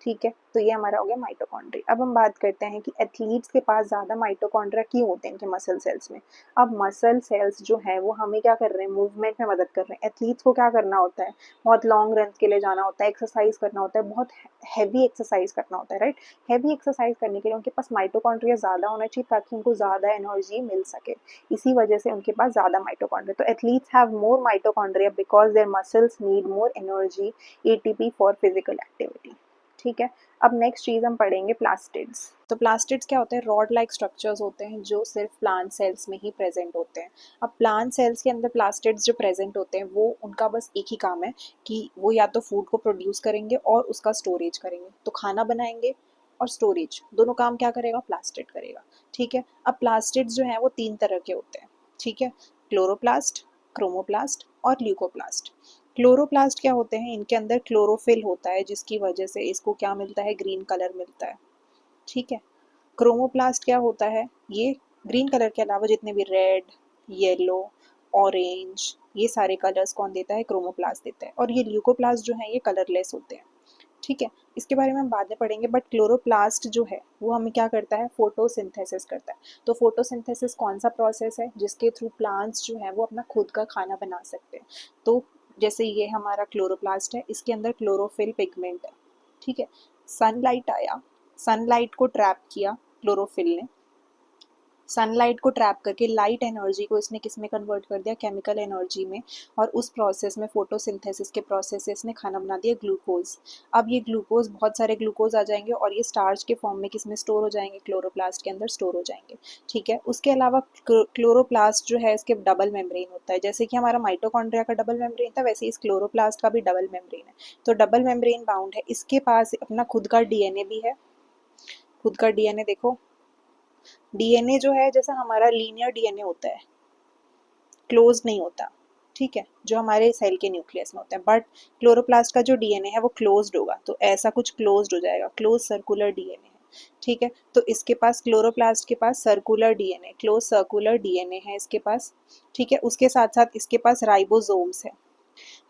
ठीक है। तो ये हमारा हो गया माइटोकॉन्ड्रिया। अब हम बात करते हैं कि एथलीट्स के पास ज़्यादा माइटोकॉन्ड्रिया क्यों होते हैं इनके मसल सेल्स में। अब मसल सेल्स जो है वो हमें क्या कर रहे हैं, मूवमेंट में मदद कर रहे हैं। एथलीट्स को क्या करना होता है, बहुत लॉन्ग रन के लिए जाना होता है, एक्सरसाइज करना होता है, बहुत हैवी एक्सरसाइज करना होता है, राइट। हैवी एक्सरसाइज करने के लिए उनके पास माइटोकॉन्ड्रिया ज़्यादा होना चाहिए ताकि उनको ज़्यादा एनर्जी मिल सके, इसी वजह से उनके पास ज़्यादा माइटोकॉन्ड्रिया। तो athletes have more mitochondria because their muscles need more energy, ATP for physical activity, ठीक है। अब नेक्स्ट चीज़ हम पढ़ेंगे प्लास्टिड्स। तो प्लास्टिड्स क्या होते हैं, रॉड लाइक स्ट्रक्चर्स होते हैं जो सिर्फ प्लांट सेल्स में ही प्रेजेंट होते हैं। अब प्लांट सेल्स के अंदर प्लास्टिड्स जो प्रेजेंट होते हैं वो उनका बस एक ही काम है कि वो या तो फूड को प्रोड्यूस करेंगे और उसका स्टोरेज करेंगे। तो खाना बनाएंगे और स्टोरेज दोनों काम क्या करेगा, प्लास्टिड करेगा, ठीक है। अब प्लास्टिड्स जो हैं वो 3 तरह के होते हैं, ठीक है। क्लोरोप्लास्ट, क्रोमोप्लास्ट और ल्यूकोप्लास्ट। क्लोरोप्लास्ट क्या होते हैं, इनके अंदर क्लोरोफिल होता है जिसकी वजह से इसको क्या मिलता है, ग्रीन कलर मिलता है, ठीक है। क्रोमोप्लास्ट क्या होता है, ये ग्रीन कलर के अलावा जितने भी रेड, येलो, ऑरेंज, ये सारे कलर्स कौन देता है, क्रोमोप्लास्ट देता है। और ये ल्यूकोप्लास्ट जो है ये कलरलेस होते हैं, ठीक है। इसके बारे में हम बाद में पढ़ेंगे। बट क्लोरोप्लास्ट जो है वो हमें क्या करता है, फोटोसिंथेसिस करता है। तो फोटोसिंथेसिस कौन सा प्रोसेस है जिसके थ्रू प्लांट्स जो है वो अपना खुद का खाना बना सकते हैं। तो जैसे ये हमारा क्लोरोप्लास्ट है, इसके अंदर क्लोरोफिल पिगमेंट है, ठीक है। सनलाइट आया, सनलाइट को ट्रैप किया क्लोरोफिल ने, सनलाइट को ट्रैप करके लाइट एनर्जी को इसने किस में कन्वर्ट कर दिया, केमिकल एनर्जी में। और उस प्रोसेस में, फोटोसिंथेसिस के प्रोसेस से इसने खाना बना दिया ग्लूकोज। अब ये ग्लूकोज, बहुत सारे ग्लूकोज आ जाएंगे और ये स्टार्च के फॉर्म में किस में स्टोर हो जाएंगे, क्लोरोप्लास्ट के अंदर स्टोर हो जाएंगे, ठीक है। उसके अलावा क्लोरोप्लास्ट जो है इसके डबल मेम्ब्रेन होता है, जैसे कि हमारा माइटोकॉन्ड्रिया का डबल मेम्ब्रेन था वैसे इस क्लोरोप्लास्ट का भी डबल मेम्ब्रेन है। तो डबल मेम्ब्रेन बाउंड है, इसके पास अपना खुद का डीएनए भी है। खुद का डीएनए देखो, डीएनए जो है जैसा हमारा लीनियर डीएनए होता है, क्लोज नहीं होता, ठीक है, जो हमारे सेल के न्यूक्लियस में होता है। बट क्लोरोप्लास्ट का जो डीएनए है वो क्लोज्ड होगा, तो ऐसा कुछ क्लोज्ड हो जाएगा, क्लोज सर्कुलर डीएनए है, ठीक है। तो इसके पास, क्लोरोप्लास्ट के पास circular DNA, close circular DNA है इसके पास, ठीक है। उसके साथ साथ इसके पास राइबोसोम्स है।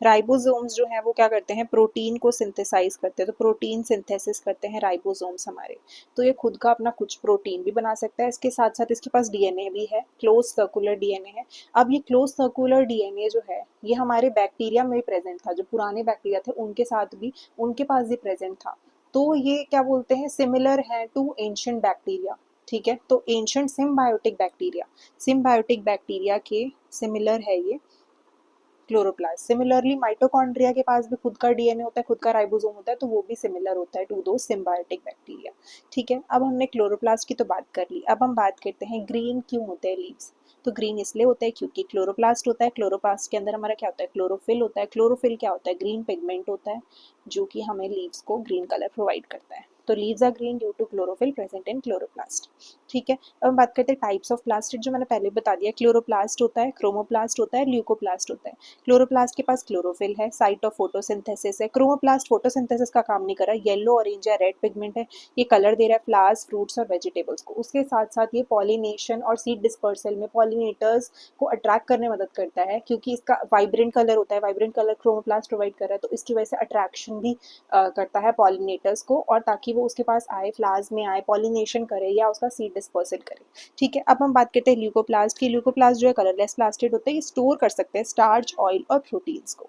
राइबोसोम्स जो है वो क्या करते हैं, प्रोटीन को सिंथेसाइज करते हैं, तो प्रोटीन सिंथेसिस करते हैं राइबोसोम्स हमारे। तो ये खुद का अपना कुछ प्रोटीन भी बना सकता है, इसके साथ साथ इसके पास डीएनए भी है, क्लोज सर्कुलर डीएनए है। अब ये क्लोज सर्कुलर डीएनए जो है ये हमारे बैक्टीरिया में भी प्रेजेंट था, जो पुराने बैक्टीरिया थे उनके साथ भी, उनके पास भी प्रेजेंट था। तो ये क्या बोलते हैं, सिमिलर है टू एंशिएंट बैक्टीरिया, ठीक है। तो ancient symbiotic bacteria, symbiotic bacteria के सिमिलर है ये क्लोरोप्लास्ट। सिमिलरली माइटोकॉन्ड्रिया के पास भी खुद का डीएनए होता है, खुद का राइबोसोम होता है, तो वो भी सिमिलर होता है टू दो सिम्बायोटिक बैक्टीरिया, ठीक है। अब हमने क्लोरोप्लास्ट की तो बात कर ली, अब हम बात करते हैं ग्रीन क्यों होते हैं लीव्स। तो ग्रीन इसलिए होता है क्योंकि क्लोरोप्लास्ट होता है, क्लोरोप्लास्ट के अंदर हमारा क्या होता है, क्लोरोफिल होता है। क्लोरोफिल क्या होता है, ग्रीन पिगमेंट होता है जो कि हमें लीव्स को ग्रीन कलर प्रोवाइड करता है। तो leaves are green due to chlorophyll present in chloroplast, ठीक है। अब हम बात करते हैं टाइप्स ऑफ प्लास्टिड, जो मैंने पहले बता दिया, क्लोरोप्लास्ट होता है, क्रोमोप्लास्ट होता है, ल्यूकोप्लास्ट होता है। क्लोरोप्लास्ट के पास क्लोरोफिल है, साइट ऑफ फोटोसिंथेसिस है। क्रोमोप्लास्ट फोटोसिंथेसिस का काम नहीं कर रहा, येलो, ऑरेंज या रेड पिगमेंट है, ये कलर दे रहा है फ्लावर्स, फ्रूट्स और वेजिटेबल्स को। उसके साथ साथ ये पॉलिनेशन और सीड डिस्पर्सल में पॉलिनेटर्स को अट्रैक्ट करने में मदद करता है, क्योंकि इसका वाइब्रेंट कलर होता है, वाइब्रेंट कलर क्रोमोप्लास्ट प्रोवाइड कर रहा है, तो इसकी वजह से अट्रैक्शन भी करता है पॉलिनेटर्स को, और ताकि वो उसके पास आए, फ्लावर्स में आए, पॉलिनेशन करे या उसका सीड डिस्पर्सल करे, ठीक है। अब हम बात करते हैं ल्यूकोप्लास्ट की। ल्यूकोप्लास्ट जो है कलरलेस प्लास्टिड होते हैं, ये स्टोर कर सकते हैं स्टार्च, ऑयल और प्रोटीन्स को,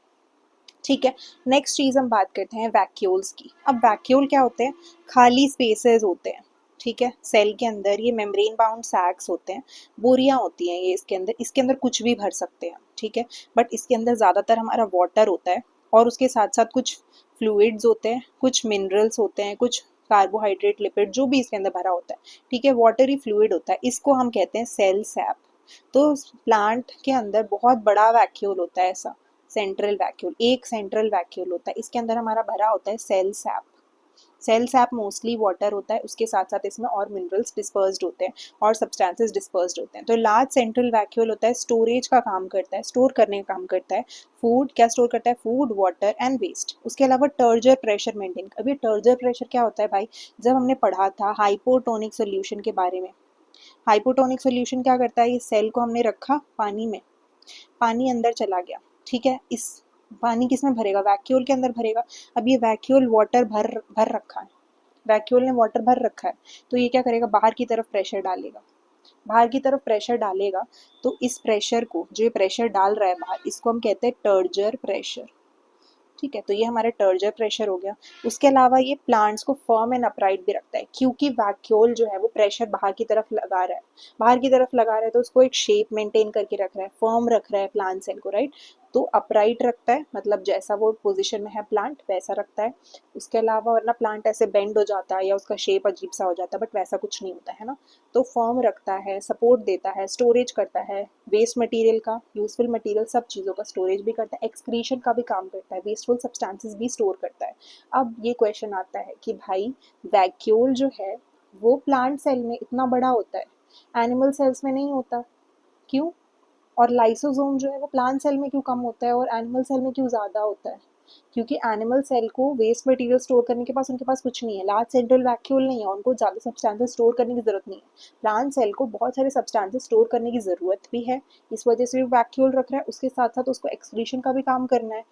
ठीक है। नेक्स्ट चीज हम बात करते हैं वैक्यूल्स की। अब वैक्यूल क्या होते हैं, खाली स्पेसेस होते हैं, ठीक है। सेल के अंदर ये मेम्ब्रेन बाउंड सैक्स होते हैं, बोरियां होती हैं ये इसके अंदर कुछ भी भर सकते हैं, ठीक है। बट इसके अंदर ज़्यादातर हमारा वाटर होता है और उसके साथ साथ कुछ फ्लूइड्स होते हैं, कुछ मिनरल्स होते हैं, कुछ कार्बोहाइड्रेट, लिपिड, जो भी इसके अंदर भरा होता है, ठीक है। वाटरी फ्लूइड होता है, इसको हम कहते हैं सेल सैप। तो प्लांट के अंदर बहुत बड़ा वैक्यूल होता है ऐसा, सेंट्रल वैक्यूल, एक सेंट्रल वैक्यूल होता है, इसके अंदर हमारा भरा होता है cell sap. Cell sap mostly water होता है, उसके साथ साथ इसमें और मिनरल्स डिस्पर्स्ड होते हैं और सब्सटेंसेस डिस्पर्स्ड होते हैं। तो लार्ज सेंट्रल वैक्यूल होता है, स्टोरेज का काम करता है, स्टोर करने का काम करता है। फूड क्या स्टोर करता है? Food, water and waste. उसके अलावा टर्जर प्रेशर मेंटेन। अभी टर्जर प्रेशर क्या होता है भाई? जब हमने पढ़ा था हाइपोटोनिक सोल्यूशन के बारे में, हाइपोटोनिक सोल्यूशन क्या करता है? ये सेल को हमने रखा पानी में, पानी अंदर चला गया, ठीक है, इस पानी किसमें भरेगा? वैक्यूल के अंदर भरेगा। अब ये वैक्यूल वाटर भर भर रखा है, वैक्यूल ने वाटर भर रखा है, तो ये क्या करेगा? बाहर की तरफ प्रेशर डालेगा। बाहर की तरफ प्रेशर डालेगा तो इस प्रेशर को, जो ये प्रेशर डाल रहा है बाहर, इसको हम कहते हैं टर्जर प्रेशर, ठीक है। तो ये हमारा टर्जर प्रेशर हो गया। उसके अलावा ये प्लांट्स को फर्म एंड अपराइट भी रखता है, क्योंकि वैक्यूल जो है वो प्रेशर बाहर की तरफ लगा रहा है, बाहर की तरफ लगा रहा है तो उसको एक शेप मेंटेन करके रख रहा है, फर्म रख रहा है प्लांट सेल को, राइट। तो अपराइट रखता है, मतलब जैसा वो पोजीशन में है प्लांट वैसा रखता है। उसके अलावा वरना प्लांट ऐसे बेंड हो जाता है या उसका शेप अजीब सा हो जाता है, बट वैसा कुछ नहीं होता है ना। तो फर्म रखता है, सपोर्ट देता है, स्टोरेज करता है, वेस्ट मटेरियल का, यूजफुल मटेरियल, सब चीज़ों का स्टोरेज भी करता है, एक्सक्रीशन का भी काम करता है, वेस्टफुल सब्सटेंसेस भी स्टोर करता है। अब ये क्वेश्चन आता है कि भाई वैक्यूल जो है वो प्लांट सेल में इतना बड़ा होता है, एनिमल सेल्स में नहीं होता, क्यों? और लाइसोसोम जो है वो प्लांट सेल में क्यों कम होता है और एनिमल सेल में क्यों ज़्यादा होता है? क्योंकि एनिमल सेल को वेस्ट मटेरियल स्टोर करने के पास, उनके पास कुछ नहीं है, लार्ज सेंट्रल वैक्यूल नहीं है, उनको ज़्यादा सब्सटेंसेस स्टोर करने की ज़रूरत नहीं है। प्लांट सेल को बहुत सारे सब्सटेंसेस स्टोर करने की ज़रूरत भी है, इस वजह से वो वैक्यूल रख रहा है, उसके साथ साथ उसको एक्सक्रीशन का भी काम करना है।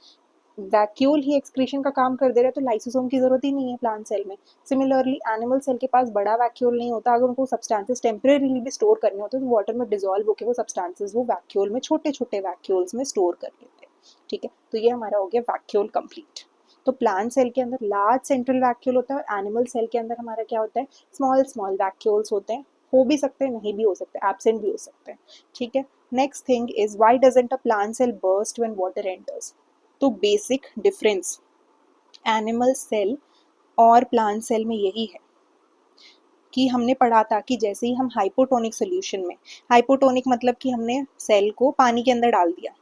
वैक्यूल ही एक्सक्रीशन का काम कर दे रहा है तो लाइसोसोम की जरूरत ही नहीं है प्लांट सेल में। सिमिलरली एनिमल सेल के पास बड़ा वैक्यूल नहीं होता, अगर उनको सब्सटेंसेस टेम्परेरीली भी स्टोर करने होते तो वाटर में डिजोल्व होकर वो सब्सटेंसेस वो वैक्यूल में, छोटे छोटे वैक्यूल्स में स्टोर कर लेते हैं, ठीक है। तो ये हमारा हो गया वैक्यूल कंप्लीट। तो प्लांट सेल के अंदर लार्ज सेंट्रल वैक्यूल होता है और एनिमल सेल के अंदर हमारा क्या होता है? स्मॉल स्मॉल वैक्यूल्स होते हैं, हो भी सकते हैं, नहीं भी हो सकते, एब्सेंट भी हो सकते हैं, ठीक है। Next thing is why doesn't a plant cell burst when water enters? तो बेसिक डिफरेंस एनिमल सेल और प्लांट सेल में यही है कि हमने पढ़ा था कि जैसे ही हम हाइपोटोनिक सोल्यूशन में, हाइपोटोनिक मतलब कि हमने सेल को पानी के अंदर डाल दिया,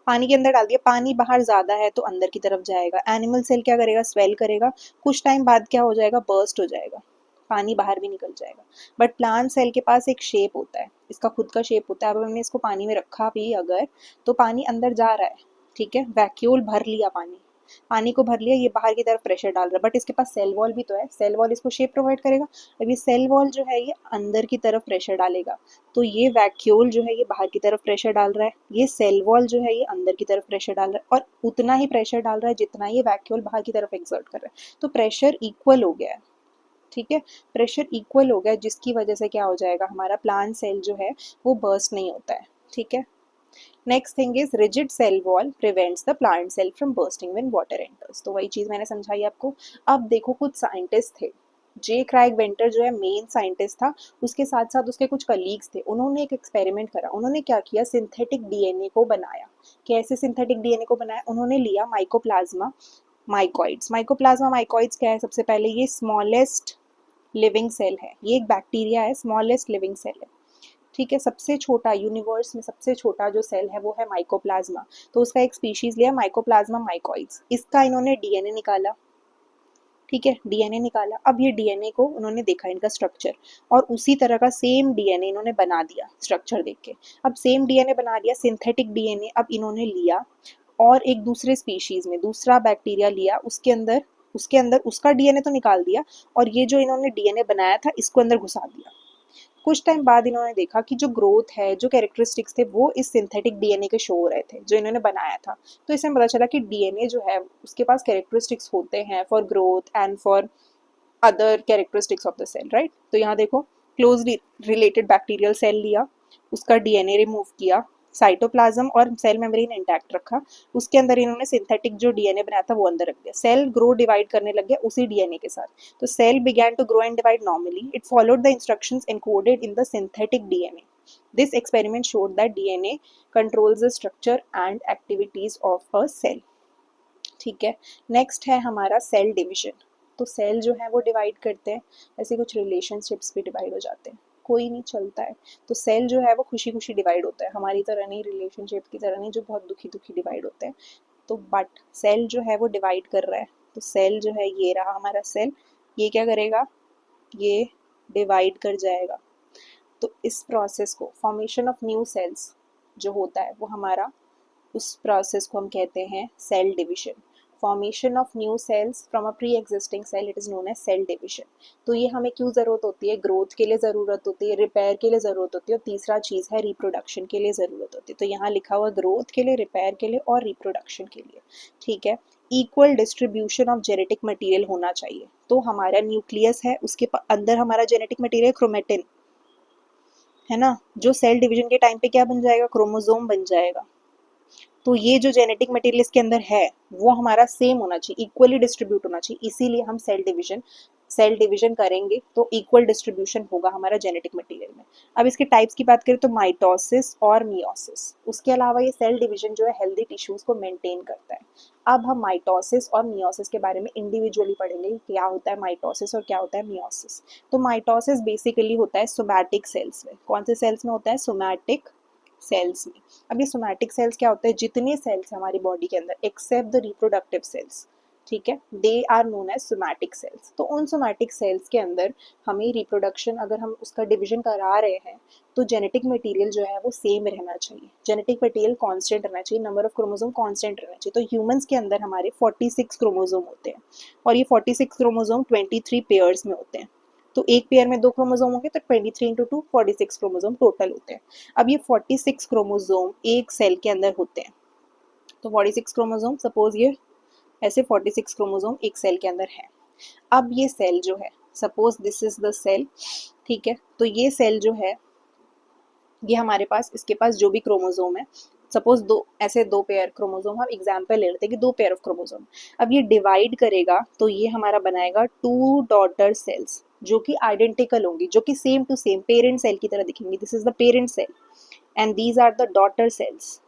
पानी के अंदर डाल दिया, पानी बाहर ज़्यादा है तो अंदर की तरफ जाएगा, एनिमल सेल क्या करेगा? स्वेल करेगा, कुछ टाइम बाद क्या हो जाएगा? बर्स्ट हो जाएगा, पानी बाहर भी निकल जाएगा। बट प्लांट सेल के पास एक शेप होता है, इसका खुद का शेप होता है। अब हमने इसको पानी में रखा भी अगर, तो पानी अंदर जा रहा है, ठीक है, वैक्यूल भर लिया पानी, पानी को भर लिया, ये बाहर की तरफ प्रेशर डाल रहा है, बट इसके पास सेल वॉल भी तो है, सेल वॉल इसको शेप प्रोवाइड करेगा। अब ये सेल वॉल जो है ये अंदर की तरफ प्रेशर डालेगा, तो ये वैक्यूल जो है ये बाहर की तरफ प्रेशर डाल रहा है, ये सेल वॉल जो है ये अंदर की तरफ प्रेशर डाल रहा है, और उतना ही प्रेशर डाल रहा है जितना ये वैक्यूल बाहर की तरफ एक्सर्ट कर रहा है। तो प्रेशर इक्वल हो गया है, ठीक है, प्रेशर इक्वल हो गया, जिसकी वजह से क्या हो जाएगा? हमारा प्लांट सेल जो है वो बर्स्ट नहीं होता है, ठीक है। Next thing is rigid cell wall prevents the plant cell from bursting when water enters. तो वही चीज़ मैंने समझाई आपको। अब देखो कुछ साइंटिस्ट थे, जे क्राइग वेंटर जो है मेन साइंटिस्ट था, उसके साथ साथ उसके कुछ कलीग्स थे, उन्होंने एक एक्सपेरिमेंट करा। उन्होंने क्या किया? सिंथेटिक डीएनए को बनाया। कैसे सिंथेटिक डीएनए को बनाया? उन्होंने लिया माइकोप्लाज्मा माइकॉइड्स। माइकोप्लाज्मा माइकॉइड्स क्या है? सबसे पहले ये स्मॉलेस्ट लिविंग सेल है, ये एक बैक्टीरिया है, स्मॉलेस्ट लिविंग सेल है, ठीक है। सबसे छोटा, यूनिवर्स में सबसे छोटा जो सेल है वो है माइकोप्लाज्मा। तो उसका एक स्पीशीज लिया माइकोप्लाज्मा माइकॉइड्स, इसका इन्होंने डीएनए निकाला, ठीक है, डीएनए निकाला। अब ये डीएनए को उन्होंने देखा इनका स्ट्रक्चर, और उसी तरह का सेम डीएनए इन्होंने बना दिया स्ट्रक्चर देख के। अब सेम डीएनए बना दिया, सिंथेटिक डीएनए अब इन्होंने लिया और एक दूसरे स्पीशीज में दूसरा बैक्टीरिया लिया, उसके अंदर उसका डीएनए तो निकाल दिया, और ये जो इन्होंने डीएनए बनाया था इसको अंदर घुसा दिया। कुछ टाइम बाद इन्होंने देखा कि जो ग्रोथ है, जो कैरेक्टरिस्टिक्स थे वो इस सिंथेटिक डीएनए के शो हो रहे थे जो इन्होंने बनाया था। तो इसमें पता चला कि डीएनए जो है उसके पास कैरेक्टरिस्टिक्स होते हैं for growth and for other characteristics of the cell, right. तो यहाँ देखो, क्लोजली रिलेटेड बैक्टीरियल सेल लिया, उसका डीएनए रिमूव किया, साइटोप्लाज्म और सेल मेम्ब्रेन इंटैक्ट रखा, उसके अंदर इन्होंने सिंथेटिक जो डीएनए बनाया था वो अंदर रख दिया, सेल ग्रो डिवाइड करने लग गया उसी डीएनए के साथ। तो cell began to grow and divide normally, it followed the instructions encoded in the synthetic DNA. This experiment showed that DNA controls the structure and activities of a cell, ठीक है। Next है हमारा cell division. तो cell जो है वो divide करते हैं, ऐसे कुछ रिलेशनशिप्स भी डिवाइड हो जाते हैं। कोई नहीं चलता है। तो सेल जो है वो खुशी खुशी डिवाइड होता है, हमारी तरह नहीं, रिलेशनशिप की तरह नहीं जो बहुत दुखी दुखी डिवाइड होते हैं। तो बट सेल जो है वो डिवाइड कर रहा है, तो सेल जो है ये रहा हमारा सेल, ये क्या करेगा, ये डिवाइड कर जाएगा। तो इस प्रोसेस को फॉर्मेशन ऑफ न्यू सेल्स जो होता है वो हमारा, उस प्रोसेस को हम कहते हैं cell division. Formation of new cells from a pre existing cell, it is known as cell division. तो ये हमें क्यों ज़रूरत होती है, ग्रोथ के लिए ज़रूरत होती है, रिपेयर के लिए ज़रूरत होती है, और तीसरा चीज़ है रिप्रोडक्शन के लिए ज़रूरत होती है। तो यहाँ लिखा हुआ ग्रोथ के लिए, रिपेयर के लिए और रिप्रोडक्शन के लिए, ठीक है। Equal distribution of genetic material होना चाहिए। तो हमारा न्यूक्लियस है, उसके अंदर हमारा जेनेटिक मटेरियल क्रोमेटिन है ना, जो सेल डिवीजन के टाइम पे क्या बन जाएगा, क्रोमोसोम बन जाएगा। तो ये जो जेनेटिक मटेरियल इसके अंदर है वो हमारा सेम होना चाहिए, इक्वली डिस्ट्रीब्यूट होना चाहिए, इसीलिए हम सेल डिवीजन करेंगे तो इक्वल डिस्ट्रीब्यूशन होगा हमारा जेनेटिक मटेरियल में। अब इसके टाइप्स की बात करें तो माइटोसिस और मियोसिस। उसके अलावा ये सेल डिवीजन जो है हेल्दी टिश्यूज को मेंटेन करता है। अब हम माइटोसिस और मियोसिस के बारे में इंडिविजुअली पढ़ेंगे, क्या होता है माइटोसिस और क्या होता है मियोसिस। तो माइटोसिस बेसिकली होता है सोमैटिक सेल्स में। कौन से सेल्स में होता है, सोमैटिक सेल्स में। अब ये सोमैटिक सेल्स क्या होते हैं, जितने सेल्स हैं हमारी बॉडी के अंदर एक्सेप्ट द रिप्रोडक्टिव सेल्स, ठीक है, they are known as somatic cells. तो उन सोमैटिक सेल्स के अंदर हमें रिप्रोडक्शन, अगर हम उसका डिवीजन करा रहे हैं तो जेनेटिक मटेरियल जो है वो सेम रहना चाहिए, जेनेटिक मटेरियल कांस्टेंट रहना चाहिए, नंबर ऑफ क्रोमोसोम कांस्टेंट रहना चाहिए। तो ह्यूमंस के अंदर हमारे 46 क्रोमोसोम होते हैं, और ये 46 क्रोमोसोम 23 पेयर्स में होते हैं। तो एक पेयर में 2 क्रोमोसोम होंगे तो 23 इंटू 2 46 क्रोमोसोम टोटल होते हैं। अब ये 46 क्रोमोसोम एक सेल के अंदर होते हैं। तो 46 क्रोमोसोम, सपोज ये ऐसे 46 क्रोमोसोम एक सेल के अंदर है। अब ये सेल जो है, suppose this is the cell, ठीक है, तो ये सेल जो है ये हमारे पास, इसके पास जो भी क्रोमोसोम है, सपोज दो पेयर क्रोमोसोम, हम एग्जाम्पल ले लेते हैं कि 2 पेयर ऑफ क्रोमोसोम। अब ये डिवाइड करेगा तो ये हमारा बनाएगा 2 डॉटर सेल्स जो कि आइडेंटिकल होंगी, जो कि same to same parent cell की तरह दिखेंगी। This is the parent cell and these are the daughter cells.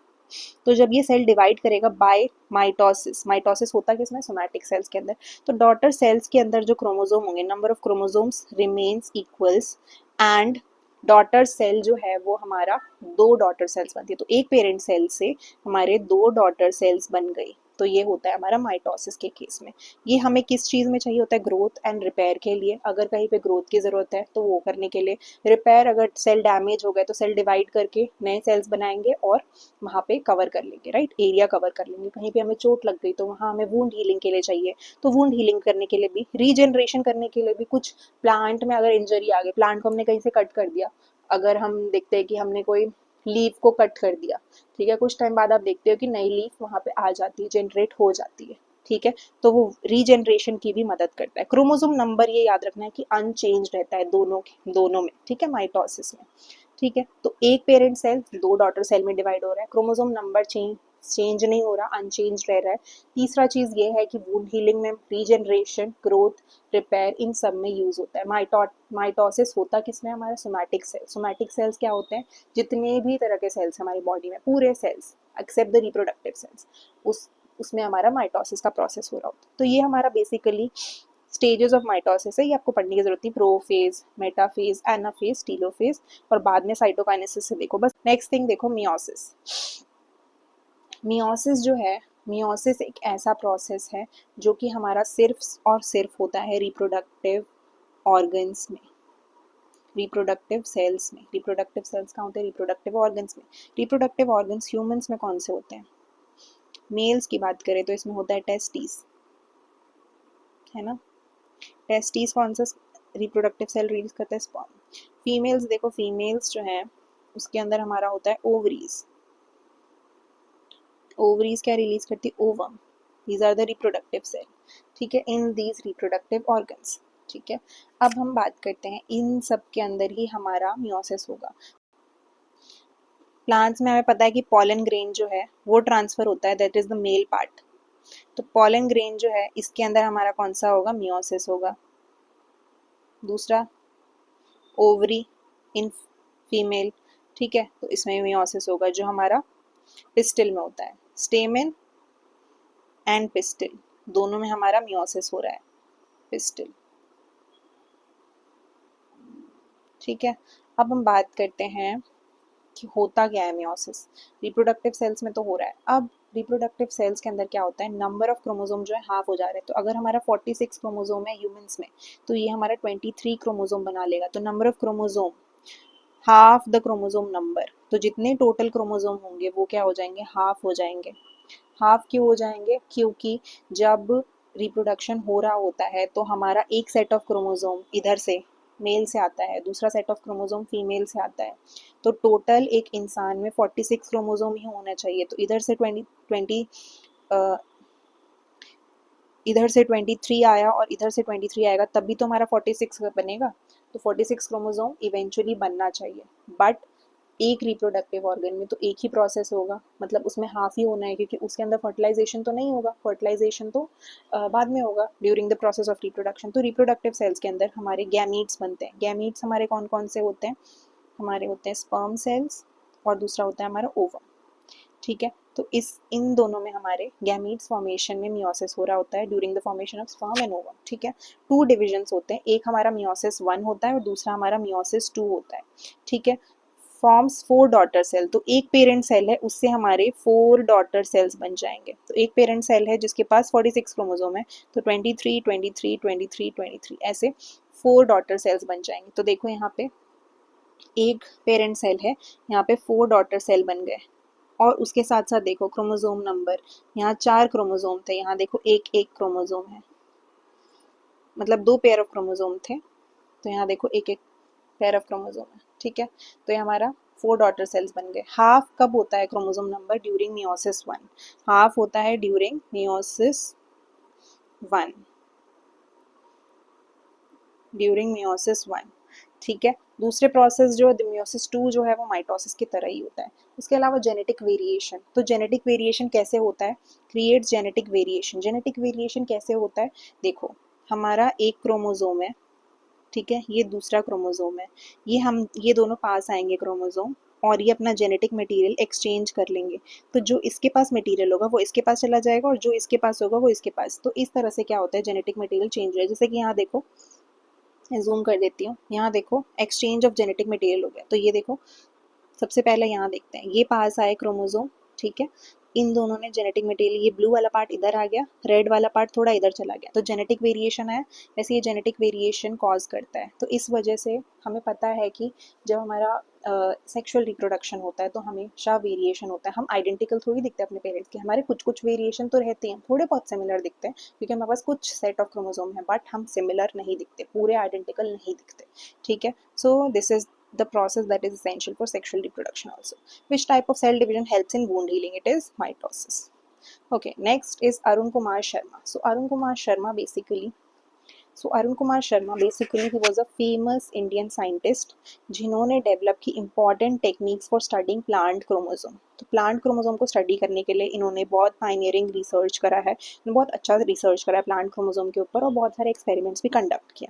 तो जब ये सेल डिवाइड करेगा बाय माइटोसिस, माइटोसिस होता है किसमें, सोमैटिक सेल्स के अंदर, तो डॉटर सेल्स के अंदर जो क्रोमोसोम होंगे, number of chromosomes remains equals, and daughter cell जो है वो हमारा 2 डॉटर सेल्स बनती है। तो एक पेरेंट सेल से हमारे 2 डॉटर सेल्स बन गई। तो ये होता है हमारा माइटोसिस के केस में। ये हमें किस चीज़ में चाहिए होता है, ग्रोथ एंड रिपेयर के लिए। अगर कहीं पे ग्रोथ की ज़रूरत है तो वो करने के लिए, रिपेयर अगर सेल डैमेज हो गए तो सेल डिवाइड करके नए सेल्स बनाएंगे और वहाँ पे कवर कर लेंगे, राइट, एरिया कवर कर लेंगे। कहीं पे हमें चोट लग गई तो वहाँ हमें वुंड हीलिंग के लिए चाहिए, तो वुंड हीलिंग करने के लिए भी, रीजनरेशन करने के लिए भी, कुछ प्लांट में अगर इंजरी आ गई, प्लांट को हमने कहीं से कट कर दिया, अगर हम देखते हैं कि हमने कोई लीफ को कट कर दिया, ठीक है, कुछ टाइम बाद आप देखते हो कि नई लीफ वहाँ पे आ जाती है, जनरेट हो जाती है, ठीक है, तो वो रीजनरेशन की भी मदद करता है। क्रोमोसोम नंबर ये याद रखना है कि अनचेंज रहता है दोनों में, ठीक है, माइटोसिस में, ठीक है। तो एक पेरेंट सेल 2 डॉटर सेल में डिवाइड हो रहा है, क्रोमोसोम नंबर चेंज नहीं हो रहा, अनचेंज रह रहा है। तीसरा चीज ये है कि वुंड हीलिंग में, रीजनरेशन, ग्रोथ, रिपेयर, इन सब में यूज होता है। माइटोसिस होता किसमें, हमारा सोमैटिक सेल। सोमैटिक सेल्स क्या होते हैं, जितने भी तरह के सेल्स हमारी बॉडी में, पूरे cells except the reproductive cells, उसमें हमारा माइटोसिस का प्रोसेस हो रहा होता है। तो ये हमारा बेसिकली स्टेजेस ऑफ माइटोसिस है, ये आपको पढ़ने की जरूरत नहीं, प्रोफेज, मेटाफेज, एनाफेज, टीलोफेज, और बाद में साइटोकाइनेसिस से देखो। बस नेक्स्ट थिंग देखो, मियोसिस। मियोसिस जो है, मियोसिस एक ऐसा प्रोसेस है जो कि हमारा सिर्फ और सिर्फ होता है रिप्रोडक्टिव ऑर्गन्स में, रिप्रोडक्टिव सेल्स में। रिप्रोडक्टिव सेल्स कहाँ होते हैं, रिप्रोडक्टिव ऑर्गन्स में। रिप्रोडक्टिव ऑर्गन्स ह्यूमंस में कौन से होते हैं, मेल्स की बात करें तो इसमें होता है टेस्टिस, है ना, टेस्टिस कौन सा रिप्रोडक्टिव सेल रिलीज करता है, स्पर्म। फीमेल्स देखो, फीमेल्स जो है उसके अंदर हमारा होता है ओवरीज। ओवरीज क्या रिलीज करती है, ovum. These are the reproductive cell, ठीक है, इन दीज रिप्रोडक्टिव ऑर्गन्स, ठीक है। अब हम बात करते हैं, इन सब के अंदर ही हमारा मियोसिस होगा। प्लांट्स में हमें पता है कि पॉलन ग्रेन जो है वो ट्रांसफर होता है, that is the male part. तो पॉलन ग्रेन जो है इसके अंदर हमारा कौन सा होगा, मियोसिस होगा। दूसरा ओवरी इन फीमेल, ठीक है, तो इसमें मियोसिस होगा, जो हमारा पिस्टिल में होता है। स्टेमेन एंड पिस्टिल दोनों में हमारा मियोसिस हो रहा है, पिस्टिल, ठीक है। अब हम बात करते हैं कि होता क्या है मियोसिस। रिप्रोडक्टिव सेल्स में तो हो रहा है। अब रिप्रोडक्टिव सेल्स के अंदर क्या होता है, नंबर ऑफ क्रोमोसोम जो है हाफ हो जा रहे हैं। तो अगर हमारा 46 क्रोमोसोम है ह्यूमंस में, तो ये हमारा 23 क्रोमोसोम बना लेगा। तो number of chromosome half the chromosome number, तो जितने टोटल क्रोमोसोम होंगे वो क्या हो जाएंगे, हाफ हो जाएंगे। हाफ क्यों हो जाएंगे, क्योंकि जब रिप्रोडक्शन हो रहा होता है तो हमारा एक सेट ऑफ क्रोमोसोम इधर से मेल से आता है, दूसरा सेट ऑफ क्रोमोसोम फीमेल से आता है। तो टोटल एक इंसान में 46 क्रोमोसोम ही होना चाहिए। तो इधर से 20 इधर से 23 आया और इधर से 23 आएगा, तब भी तो हमारा 46 बनेगा। तो 46 क्रोमोसोम इवेंचुअली बनना चाहिए। बट एक रिप्रोडक्टिव ऑर्गन में तो एक ही प्रोसेस होगा, मतलब उसमें हाफ ही होना है, क्योंकि उसके अंदर फर्टिलाइजेशन तो नहीं होगा। फर्टिलाइजेशन तो बाद में होगा during the process of reproduction. तो रिप्रोडक्टिव सेल्स के अंदर हमारे गैमीट्स बनते हैं। गैमीट्स हमारे कौन कौन से होते हैं, हमारे होते हैं स्पर्म सेल्स और दूसरा होता है हमारा ओवम। ठीक है, तो इन दोनों में हमारे गैमीट्स फॉर्मेशन में मियोसिस हो रहा होता है during the formation of sperm and ovum. ठीक है, टू डिविजन्स होते हैं, एक हमारा मियोसिस 1 होता है और दूसरा हमारा मियोसिस 2 होता है। ठीक है, फॉर्म्स 4 डॉटर सेल। तो एक पेरेंट सेल है, उससे हमारे 4 डॉटर सेल्स बन जाएंगे। तो एक पेरेंट सेल है जिसके पास 46 क्रोमोसोम है, तो 23 23 23 23 ऐसे 4 डॉटर सेल्स बन जाएंगे। तो देखो यहाँ पे एक पेरेंट सेल है, यहाँ पे 4 डॉटर सेल बन गए। और उसके साथ साथ देखो क्रोमोसोम नंबर, यहाँ 4 क्रोमोसोम थे, यहाँ देखो एक एक क्रोमोसोम है, मतलब 2 पेयर ऑफ क्रोमोसोम थे, तो यहाँ देखो एक एक पेयर ऑफ क्रोमोसोम है। ठीक है, तो ये हमारा 4 डॉटर सेल्स बन गए। हाफ कब होता है chromosome number, during meiosis 1। Half होता है ड्यूरिंग मियोसिस 1, ड्यूरिंग मियोसिस 1। ठीक है, दूसरे प्रोसेस जो मियोसिस 2 जो है वो माइटोसिस की तरह ही होता है। उसके अलावा जेनेटिक वेरिएशन, तो जेनेटिक वेरिएशन कैसे होता है, creates genetic variation. Genetic variation कैसे होता है, देखो हमारा एक क्रोमोसोम है, ठीक है, ये दूसरा क्रोमोसोम है, ये दोनों पास आएंगे क्रोमोसोम, और ये अपना जेनेटिक मटेरियल एक्सचेंज कर लेंगे। तो जो इसके पास मटेरियल होगा वो इसके पास चला जाएगा, और जो इसके पास होगा वो इसके पास। तो इस तरह से क्या होता है, जेनेटिक मटेरियल चेंज हो है। जैसे कि यहाँ देखो, मैं जूम कर देती हूँ, यहाँ देखो एक्सचेंज ऑफ जेनेटिक मटेरियल हो गया। तो ये देखो, सबसे पहले यहाँ देखते हैं, ये पास आए क्रोमोसोम, ठीक है, इन दोनों ने जेनेटिक मटेरियल, ये ब्लू वाला पार्ट इधर आ गया, रेड वाला पार्ट थोड़ा इधर चला गया, तो जेनेटिक वेरिएशन है। वैसे ये जेनेटिक वेरिएशन कॉज करता है। तो इस वजह से हमें पता है कि जब हमारा सेक्सुअल रिप्रोडक्शन होता है तो हमेशा वेरिएशन होता है। हम आइडेंटिकल थोड़ी दिखते हैं अपने पेरेंट्स के, हमारे कुछ कुछ वेरिएशन तो रहते हैं, थोड़े बहुत सिमिलर दिखते हैं, क्योंकि हमारे पास कुछ सेट ऑफ क्रोमोसोम है, बट हम सिमिलर नहीं दिखते, पूरे आइडेंटिकल नहीं दिखते। ठीक है, so this is the process that is essential for sexual reproduction also. Which type of cell division helps in wound healing? It is mitosis. Okay, next is Arun Kumar Sharma. So Arun Kumar Sharma basically Arun Kumar Sharma basically he was a famous Indian scientist जिन्होंने develop की important techniques for studying plant chromosome. तो plant chromosome को study करने के लिए इन्होंने बहुत pioneering research करा है, बहुत अच्छा रिसर्च करा है प्लांट क्रोमोसोम के ऊपर, और बहुत सारे एक्सपेरिमेंट्स भी कंडक्ट किए।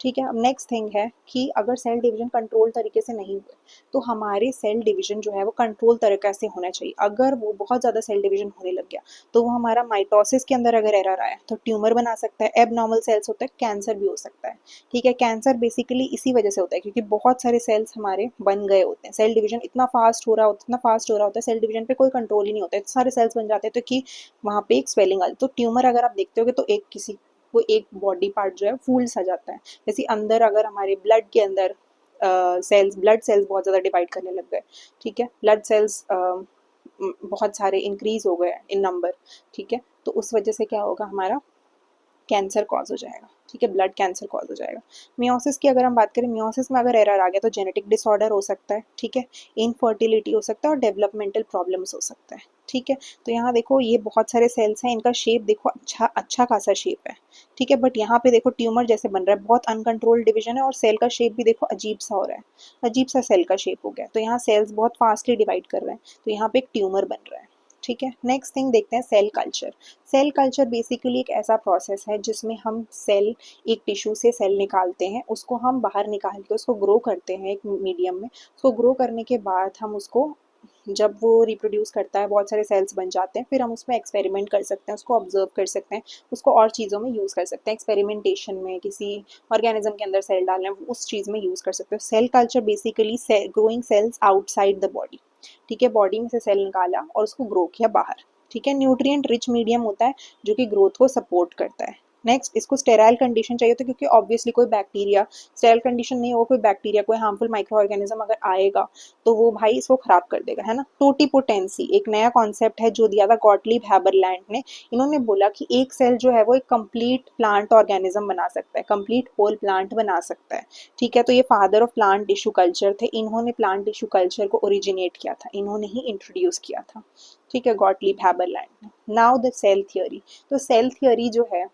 ठीक है, अब नेक्स्ट थिंग है कि अगर सेल डिवीजन कंट्रोल तरीके से नहीं हुए तो हमारे सेल डिवीजन जो है वो कंट्रोल तरीके से होना चाहिए। अगर वो बहुत ज़्यादा सेल डिवीजन होने लग गया तो वो हमारा माइटोसिस के अंदर अगर एरर आया तो ट्यूमर बना सकता है, एबनॉर्मल सेल्स होता है, कैंसर भी हो सकता है। ठीक है, कैंसर बेसिकली इसी वजह से होता है क्योंकि बहुत सारे सेल्स हमारे बन गए होते हैं, सेल डिवीजन इतना फास्ट हो रहा होता है, इतना फास्ट हो रहा होता है, सेल डिवीजन पे कोई कंट्रोल ही नहीं होता है, सारे सेल्स बन जाते हैं, तो कि वहाँ पे एक स्वेलिंग आती है। तो ट्यूमर अगर आप देखते होगे तो एक किसी को एक बॉडी पार्ट जो है फूल सा जाता है। जैसे अंदर अगर हमारे ब्लड के अंदर सेल्स, ब्लड सेल्स बहुत ज़्यादा डिवाइड करने लग गए, ठीक है, ब्लड सेल्स बहुत सारे इंक्रीज हो गए इन नंबर, ठीक है, तो उस वजह से क्या होगा, हमारा कैंसर कॉज हो जाएगा। ठीक है, ब्लड कैंसर कॉज हो जाएगा। मियोसिस की अगर हम बात करें, मियोसिस में अगर एरर आ गया तो जेनेटिक डिसऑर्डर हो सकता है, ठीक है, इनफर्टिलिटी हो सकता है और डेवलपमेंटल प्रॉब्लम्स हो सकता है। ठीक है, तो यहाँ देखो ये बहुत सारे सेल्स हैं, इनका शेप देखो अच्छा खासा शेप है, ठीक है, बट यहाँ पे देखो ट्यूमर जैसे बन रहा है, बहुत अनकंट्रोल्ड डिवीजन है, और सेल का शेप भी देखो अजीब सा हो रहा है, अजीब सा सेल का शेप हो गया। तो यहाँ सेल्स बहुत फास्टली डिवाइड कर रहे हैं, तो यहाँ पे एक ट्यूमर बन रहा है। ठीक है, नेक्स्ट थिंग देखते हैं cell culture. Cell culture basically एक ऐसा प्रोसेस है जिसमें हम सेल, एक टिश्यू से सेल निकालते हैं, उसको हम बाहर निकाल के उसको ग्रो करते हैं एक मीडियम में, उसको ग्रो करने के बाद हम उसको जब वो रिप्रोड्यूस करता है बहुत सारे सेल्स बन जाते हैं, फिर हम उसमें एक्सपेरिमेंट कर सकते हैं, उसको ऑब्जर्व कर सकते हैं, उसको और चीज़ों में यूज़ कर सकते हैं। एक्सपेरिमेंटेशन में किसी ऑर्गेनिज्म के अंदर सेल डालना है उस चीज़ में यूज़ कर सकते हो। Cell culture basically growing cells outside the body, ठीक है, बॉडी में से सेल निकाला और उसको ग्रो किया बाहर, ठीक है। न्यूट्रिएंट रिच मीडियम होता है जो कि ग्रोथ को सपोर्ट करता है। नेक्स्ट, इसको स्टेराइल कंडीशन चाहिए होता है क्योंकि ऑब्वियसली कोई बैक्टीरिया, स्टेराइल कंडीशन नहीं होगा, कोई बैक्टीरिया कोई हार्मफुल माइक्रो ऑर्गेनिज्म अगर आएगा तो वो भाई इसको खराब कर देगा, है ना। टोटीपोटेंसी एक नया कॉन्सेप्ट है जो दिया था गॉटलीब हैबरलैंड ने। इन्होंने बोला कि एक सेल जो है वो एक कंप्लीट प्लांट ऑर्गेनिज्म बना सकता है, कंप्लीट होल प्लांट बना सकता है, ठीक है। तो ये father of plant tissue culture थे, इन्होंने प्लांट टिश्यू कल्चर को ओरिजिनेट किया था, इन्होंने ही इंट्रोड्यूस किया था, ठीक है, गॉटलीब हैबरलैंड ने। Now the cell theory. तो सेल थियोरी जो है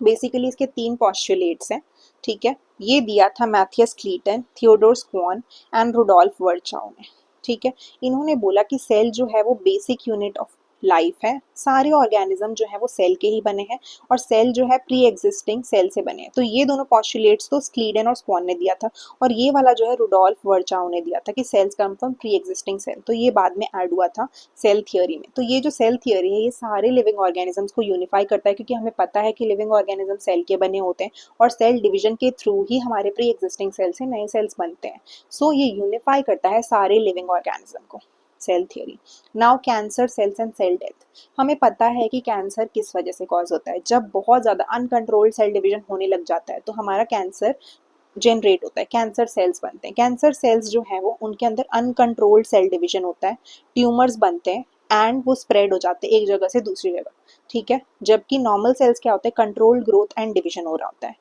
बेसिकली इसके 3 पॉस्टुलेट्स हैं, ठीक है। ये दिया था Matthias Schleiden, Theodor Schwann and Rudolf Virchow ने, ठीक है। इन्होंने बोला कि सेल जो है वो बेसिक यूनिट ऑफ लाइफ है, सारे ऑर्गेनिज्म जो है वो सेल के ही बने हैं और सेल जो है प्री एग्जिस्टिंग सेल से बने हैं। तो ये दोनों पॉस्टुलेट्स तो क्लीटन और स्क्वान ने दिया था, और ये वाला जो है रुडोल्फ वर्चाउ ने दिया था कि cells come from pre existing cell, तो ये बाद में ऐड हुआ था सेल थियोरी में। तो ये जो सेल थियोरी है ये सारे लिविंग ऑर्गेनिजम्स को यूनिफाई करता है, क्योंकि हमें पता है कि लिविंग ऑर्गेनिज्म सेल के बने होते हैं और सेल डिवीजन के थ्रू ही हमारे प्री एग्जिस्टिंग सेल से नए सेल्स बनते हैं। सो ये यूनिफाई करता है सारे लिविंग ऑर्गेनिज्म को, cell theory. Now cancer cells and cell death. हमें पता है कि कैंसर किस वजह से कॉज होता है, जब बहुत ज़्यादा अनकंट्रोल्ड सेल डिवीजन होने लग जाता है तो हमारा कैंसर जनरेट होता है, कैंसर सेल्स बनते हैं। कैंसर सेल्स जो है वो उनके अंदर अनकंट्रोल्ड सेल डिवीजन होता है, ट्यूमर्स बनते हैं एंड वो स्प्रेड हो जाते हैं एक जगह से दूसरी जगह, ठीक है। जबकि नॉर्मल सेल्स क्या होता है, कंट्रोल्ड ग्रोथ एंड डिवीजन हो रहा होता है।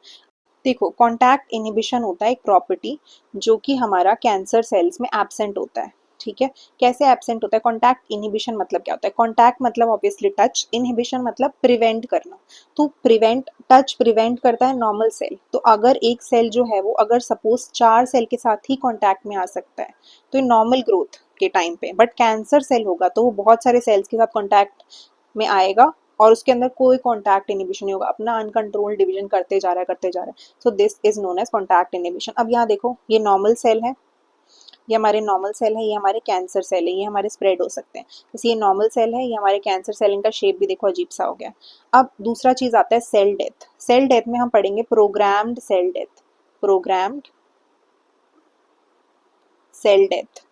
देखो, कॉन्टैक्ट इनिबिशन होता है एक प्रॉपर्टी जो कि हमारा कैंसर सेल्स में एब्सेंट होता है, ठीक है। कैसे एब्सेंट होता है? कॉन्टैक्ट इनिबिशन मतलब क्या होता है? कॉन्टैक्ट मतलब ऑब्वियसली टच, इनहिबिशन मतलब प्रिवेंट करना। तो प्रिवेंट, टच प्रिवेंट करता है नॉर्मल सेल। तो अगर एक सेल जो है वो अगर सपोज 4 सेल के साथ ही कॉन्टैक्ट में आ सकता है तो नॉर्मल ग्रोथ के टाइम पे, बट कैंसर सेल होगा तो वो बहुत सारे सेल्स के साथ कॉन्टैक्ट में आएगा और उसके अंदर कोई कॉन्टैक्ट इनिबिशन नहीं होगा, अपना अनकंट्रोल्ड डिवीजन करते जा रहा है, करते जा रहा है। So this is known as contact inhibition. अब यहाँ देखो, ये नॉर्मल सेल है, ये हमारे नॉर्मल सेल है, ये हमारे कैंसर सेल है, ये हमारे स्प्रेड हो सकते हैं। जैसे ये नॉर्मल सेल है, ये हमारे कैंसर सेल, इनका शेप भी देखो अजीब सा हो गया। अब दूसरा चीज आता है सेल डेथ। सेल डेथ में हम पढ़ेंगे programmed cell death, programmed cell death,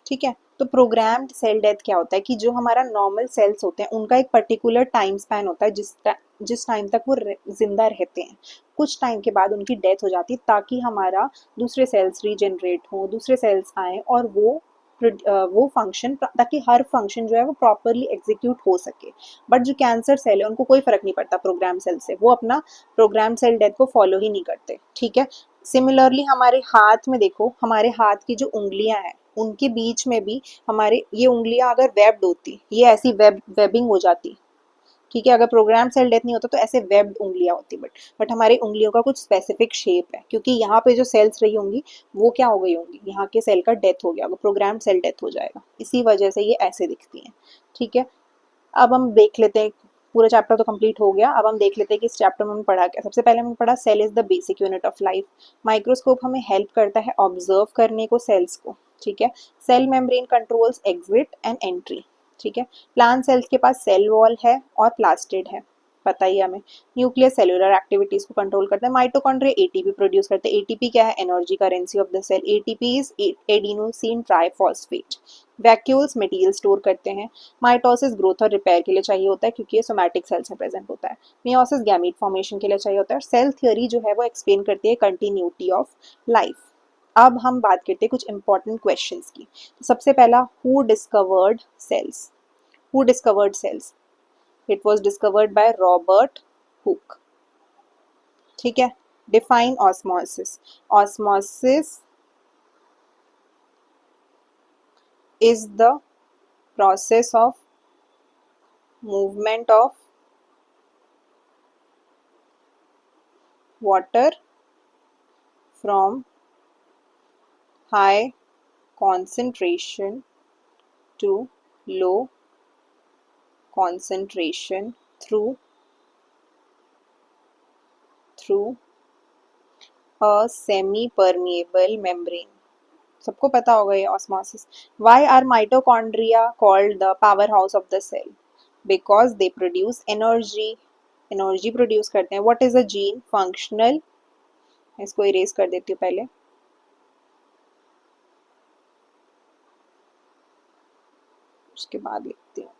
ठीक है। तो प्रोग्राम्ड सेल डेथ क्या होता है कि जो हमारा नॉर्मल सेल्स होते हैं उनका एक पर्टिकुलर टाइम स्पैन होता है जिस टाइम तक वो जिंदा रहते हैं। कुछ टाइम के बाद उनकी डेथ हो जाती है ताकि हमारा दूसरे सेल्स रीजनरेट हो, दूसरे सेल्स आए और वो फंक्शन, ताकि हर फंक्शन जो है वो प्रॉपरली एग्जीक्यूट हो सके। बट जो कैंसर सेल है उनको कोई फर्क नहीं पड़ता प्रोग्राम सेल से, वो अपना प्रोग्राम सेल डेथ को फॉलो ही नहीं करते, ठीक है। सिमिलरली हमारे हाथ में देखो, हमारे हाथ की जो उंगलियां हैं उनके बीच में भी हमारे ये उंगलियां अगर वेब्ड होती, ये ऐसी वेबिंग हो जाती, ठीक है। अगर प्रोग्राम सेल डेथ नहीं होता तो ऐसे वेब्ड उंगलियां होती, बट हमारी उंगलियों का कुछ स्पेसिफिक शेप है, क्योंकि यहाँ पे जो सेल्स रही होंगी वो क्या हो गई होंगी, यहाँ के सेल का डेथ हो गया होगा, प्रोग्राम सेल डेथ हो जाएगा, इसी वजह से ये ऐसे दिखती हैं, ठीक है। अब हम देख लेते हैं, पूरा चैप्टर तो कंप्लीट हो गया। अब हम देख लेते हैं कि इस चैप्टर में हमने पढ़ा क्या। सबसे पहले हमने पढ़ा cell is the basic unit of life. Microscope हमें हेल्प करता है ऑब्जर्व करने को सेल्स को, ठीक है। Cell membrane controls exit and entry, ठीक है। प्लांट सेल्स के पास सेल वॉल है और प्लास्टिड है, पता ही हमें। न्यूक्लियस सेलुलर एक्टिविटीज को कंट्रोल करता है। माइटोकॉन्ड्रिया एटीपी प्रोड्यूस करते हैं। एटीपी क्या है? Energy currency of the cell. ATP is adenosine triphosphate. Vacuoles material store करते हैं। माइटोसिस ग्रोथ और रिपेयर के लिए चाहिए होता है क्योंकि ये सोमैटिक सेल्स में प्रेजेंट होता है। मियोसिस गैमीट फॉर्मेशन के लिए चाहिए होता है। और सेल थ्योरी जो है वो एक्सप्लेन करती है कंटिन्यूटी ऑफ लाइफ। अब हम बात करते हैं कुछ इंपॉर्टेंट क्वेश्चंस की। तो सबसे पहला, who discovered cells? Who discovered cells? It was discovered by Robert Hooke, ठीक है। Define osmosis. Osmosis is the process of movement of water from high concentration to low concentration through a semi-permeable membrane, सबको पता होगा ये osmosis. Why are mitochondria called the powerhouse of the cell? Because they produce energy. Energy produce करते हैं. What is a gene? Functional. इसको erase कर देती हूँ पहले. उसके बाद लिखती हूँ.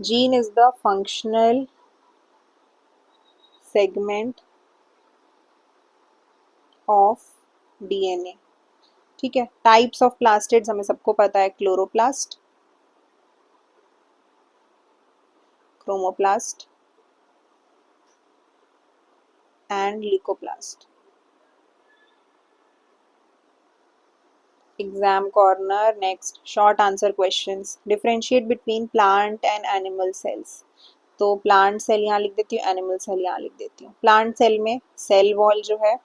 Gene is the functional segment of DNA. ठीक है. टाइप्स ऑफ प्लास्टिड्स हमें सबको पता है. Chloroplast, chromoplast and leucoplast. Exam corner. Next short answer questions. Differentiate between plant and animal cells. तो प्लांट सेल यहाँ लिख देती हूँ, एनिमल सेल यहाँ लिख देती हूँ. प्लांट सेल में सेल वॉल जो है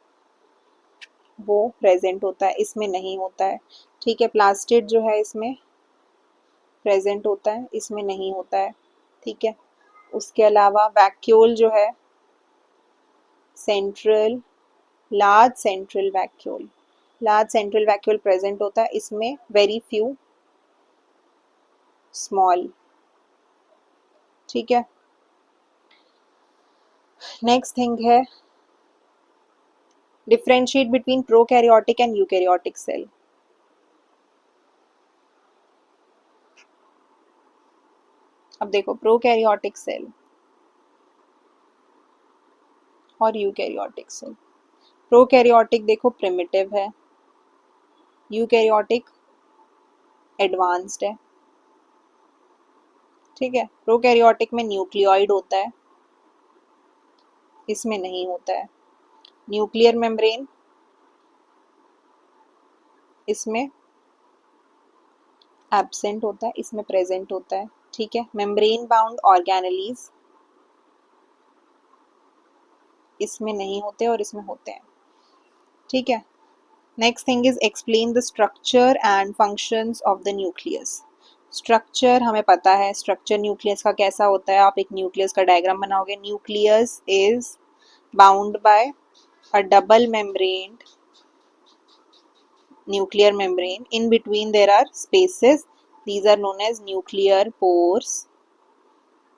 वो प्रेजेंट होता है, इसमें नहीं होता है. ठीक है. प्लास्टिड जो है इसमें प्रेजेंट होता है, इसमें नहीं होता है. ठीक है. उसके अलावा वैक्यूल जो है central, large central vacuole present होता है, इसमें वेरी फ्यू स्मॉल. ठीक है. नेक्स्ट थिंग है differentiate between prokaryotic and eukaryotic cell. अब देखो प्रोकैरियोटिक सेल और यूकैरियोटिक सेल. प्रोकैरियोटिक देखो प्रिमिटिव है, यूकैरियोटिक एडवांस्ड है. ठीक है. प्रोकैरियोटिक में न्यूक्लियोइड होता है, इसमें नहीं होता है. न्यूक्लियर मेम्ब्रेन इसमें एब्सेंट होता है, इसमें प्रेजेंट होता है. ठीक है. मेम्ब्रेन बाउंड ऑर्गेनेलीज इसमें नहीं होते और इसमें होते हैं. ठीक है. Next thing is explain the structure and functions of the nucleus. Structure हमें पता है. स्ट्रक्चर न्यूक्लियस का कैसा होता है. आप एक न्यूक्लियस का डायग्राम बनाओगे. Nucleus is bound by a double membraned nuclear membrane. In between there are spaces. These are known as nuclear pores.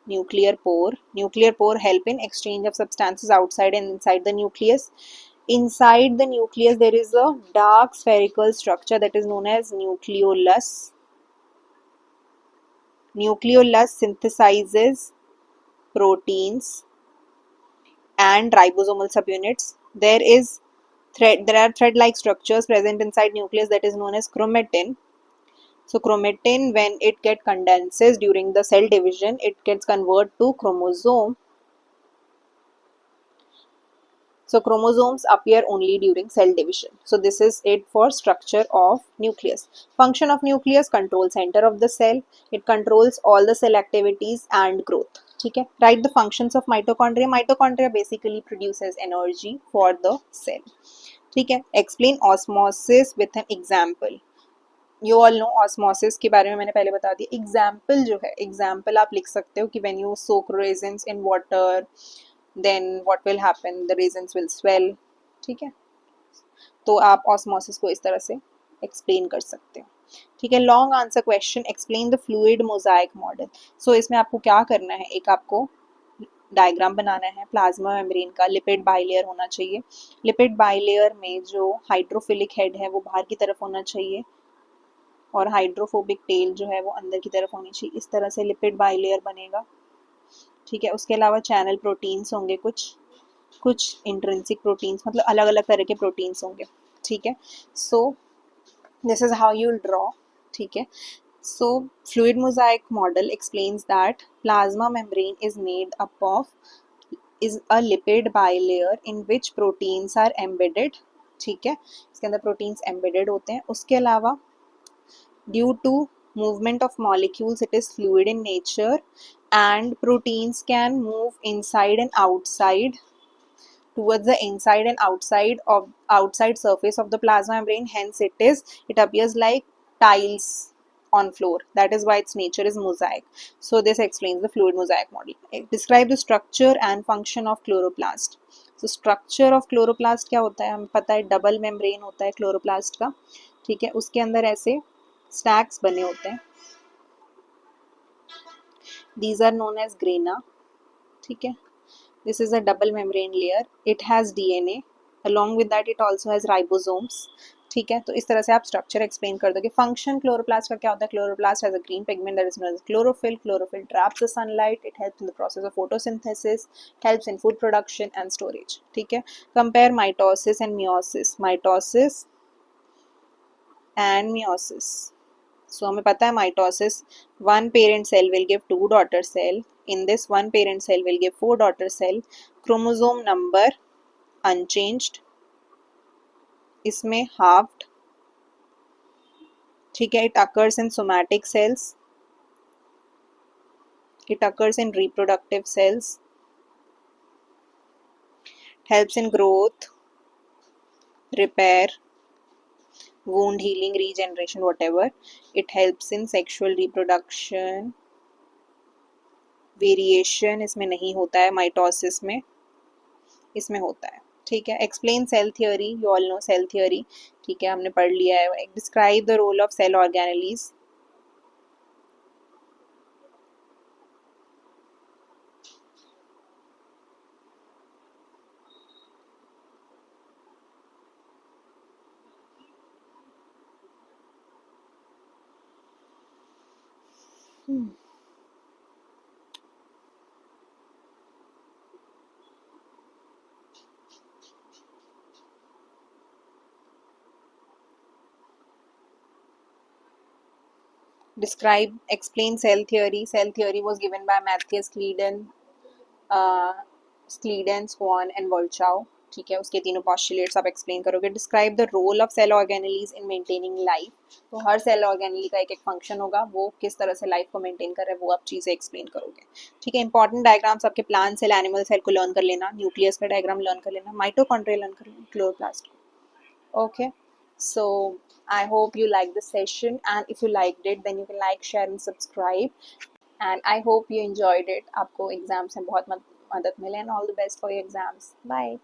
Nuclear pore help in exchange of substances outside and inside the nucleus. Inside the nucleus there is a dark spherical structure that is known as nucleolus. Nucleolus synthesizes proteins and ribosomal subunits. There are thread-like structures present inside nucleus that is known as chromatin. So chromatin, when it condenses during the cell division, it gets converted to chromosome. So chromosomes appear only during cell division. So this is it for structure of nucleus. Function of nucleus: control center of the cell. It controls all the cell activities and growth. ठीक है. Write the functions of mitochondria. Mitochondria basically produces energy for the cell. ठीक है. Explain osmosis with an example. You all know osmosis के बारे में मैंने पहले बता दिया. Example जो है, example आप लिख सकते हो कि when you soak raisins in water, then what will happen? The raisins will swell. ठीक है. तो आप osmosis को इस तरह से explain कर सकते हो. ठीक है. Long answer question. Explain the fluid mosaic model. So इसमें आपको क्या करना है, एक आपको डायग्राम बनाना है प्लाज्मा मेम्ब्रेन का. लिपिड बाइलेयर होना चाहिए. लिपिड बाइलेयर में जो हाइड्रोफिलिक हेड है वो बाहर की तरफ होना चाहिए और हाइड्रोफोबिक टेल जो है वो अंदर की तरफ होनी चाहिए. इस तरह से लिपिड बाइलेयर बनेगा. ठीक है. उसके अलावा चैनल प्रोटीन्स होंगे, कुछ इंट्रिंसिक प्रोटीन्स, मतलब अलग अलग तरह के प्रोटीन्स होंगे. ठीक है. सो this is how you will draw. ठीक है. So fluid mosaic model explains that plasma membrane is made up of a lipid bilayer in which proteins are embedded. ठीक है. इसके अंदर proteins embedded होते हैं. उसके अलावा due to movement of molecules it is fluid in nature and proteins can move inside and outside towards the inside and outside surface of the plasma membrane. Hence it appears like tiles on floor. That is why its nature is mosaic. So this explains the fluid mosaic model. Describe the structure and function of chloroplast. So structure of chloroplast क्या होता है, हमें पता है double membrane होता है chloroplast का, ठीक है, उसके अंदर ऐसे स्टैक्स बने होते हैं, these are known as grana, ठीक है. This is a double membrane layer. It has DNA. Along with that, it also has ribosomes. ठीक है, तो इस तरह से आप स्ट्रक्चर एक्सप्लेन कर दोगे. फंक्शन क्लोरोप्लास्ट का क्या होता है? Chloroplast has a green pigment that is known as chlorophyll. Chlorophyll traps the sunlight. It helps in the process of photosynthesis, helps in food production and storage. ठीक है. Compare mitosis and meiosis. Mitosis and meiosis. So हमें पता है mitosis, one parent cell will give two daughter cell. In this, one parent cell will give four daughter cell. Chromosome number unchanged. इसमें halved. ठीक है. It occurs in somatic cells. It occurs in reproductive cells. Helps in growth, repair, wound healing, regeneration, whatever. It helps in sexual reproduction. Variation इसमें नहीं होता है, mitosis में, इसमें होता है. ठीक है. Explain cell theory. You all know cell theory. ठीक है, हमने पढ़ लिया है. Describe the role of cell organelles. Describe, explain cell theory. Cell theory was given by Matthias Sleeden, Swan and Virchow. ठीक है, उसके तीनों postulates आप explain करोगे. Describe the role of cell organelles in maintaining life. तो हर cell organelle का एक एक function होगा, वो किस तरह से life को maintain कर रहा है वो आप चीज़ें explain करोगे. ठीक है. Important diagrams आपके plant cell, animal cell को learn कर लेना, nucleus का diagram learn कर लेना, mitochondria learn कर लेना, chloroplast को. Okay. So I hope you like this session, and if you liked it then you can like, share and subscribe, and I hope you enjoyed it. आपको exams में बहुत मदद मिले, and all the best for your exams. Bye.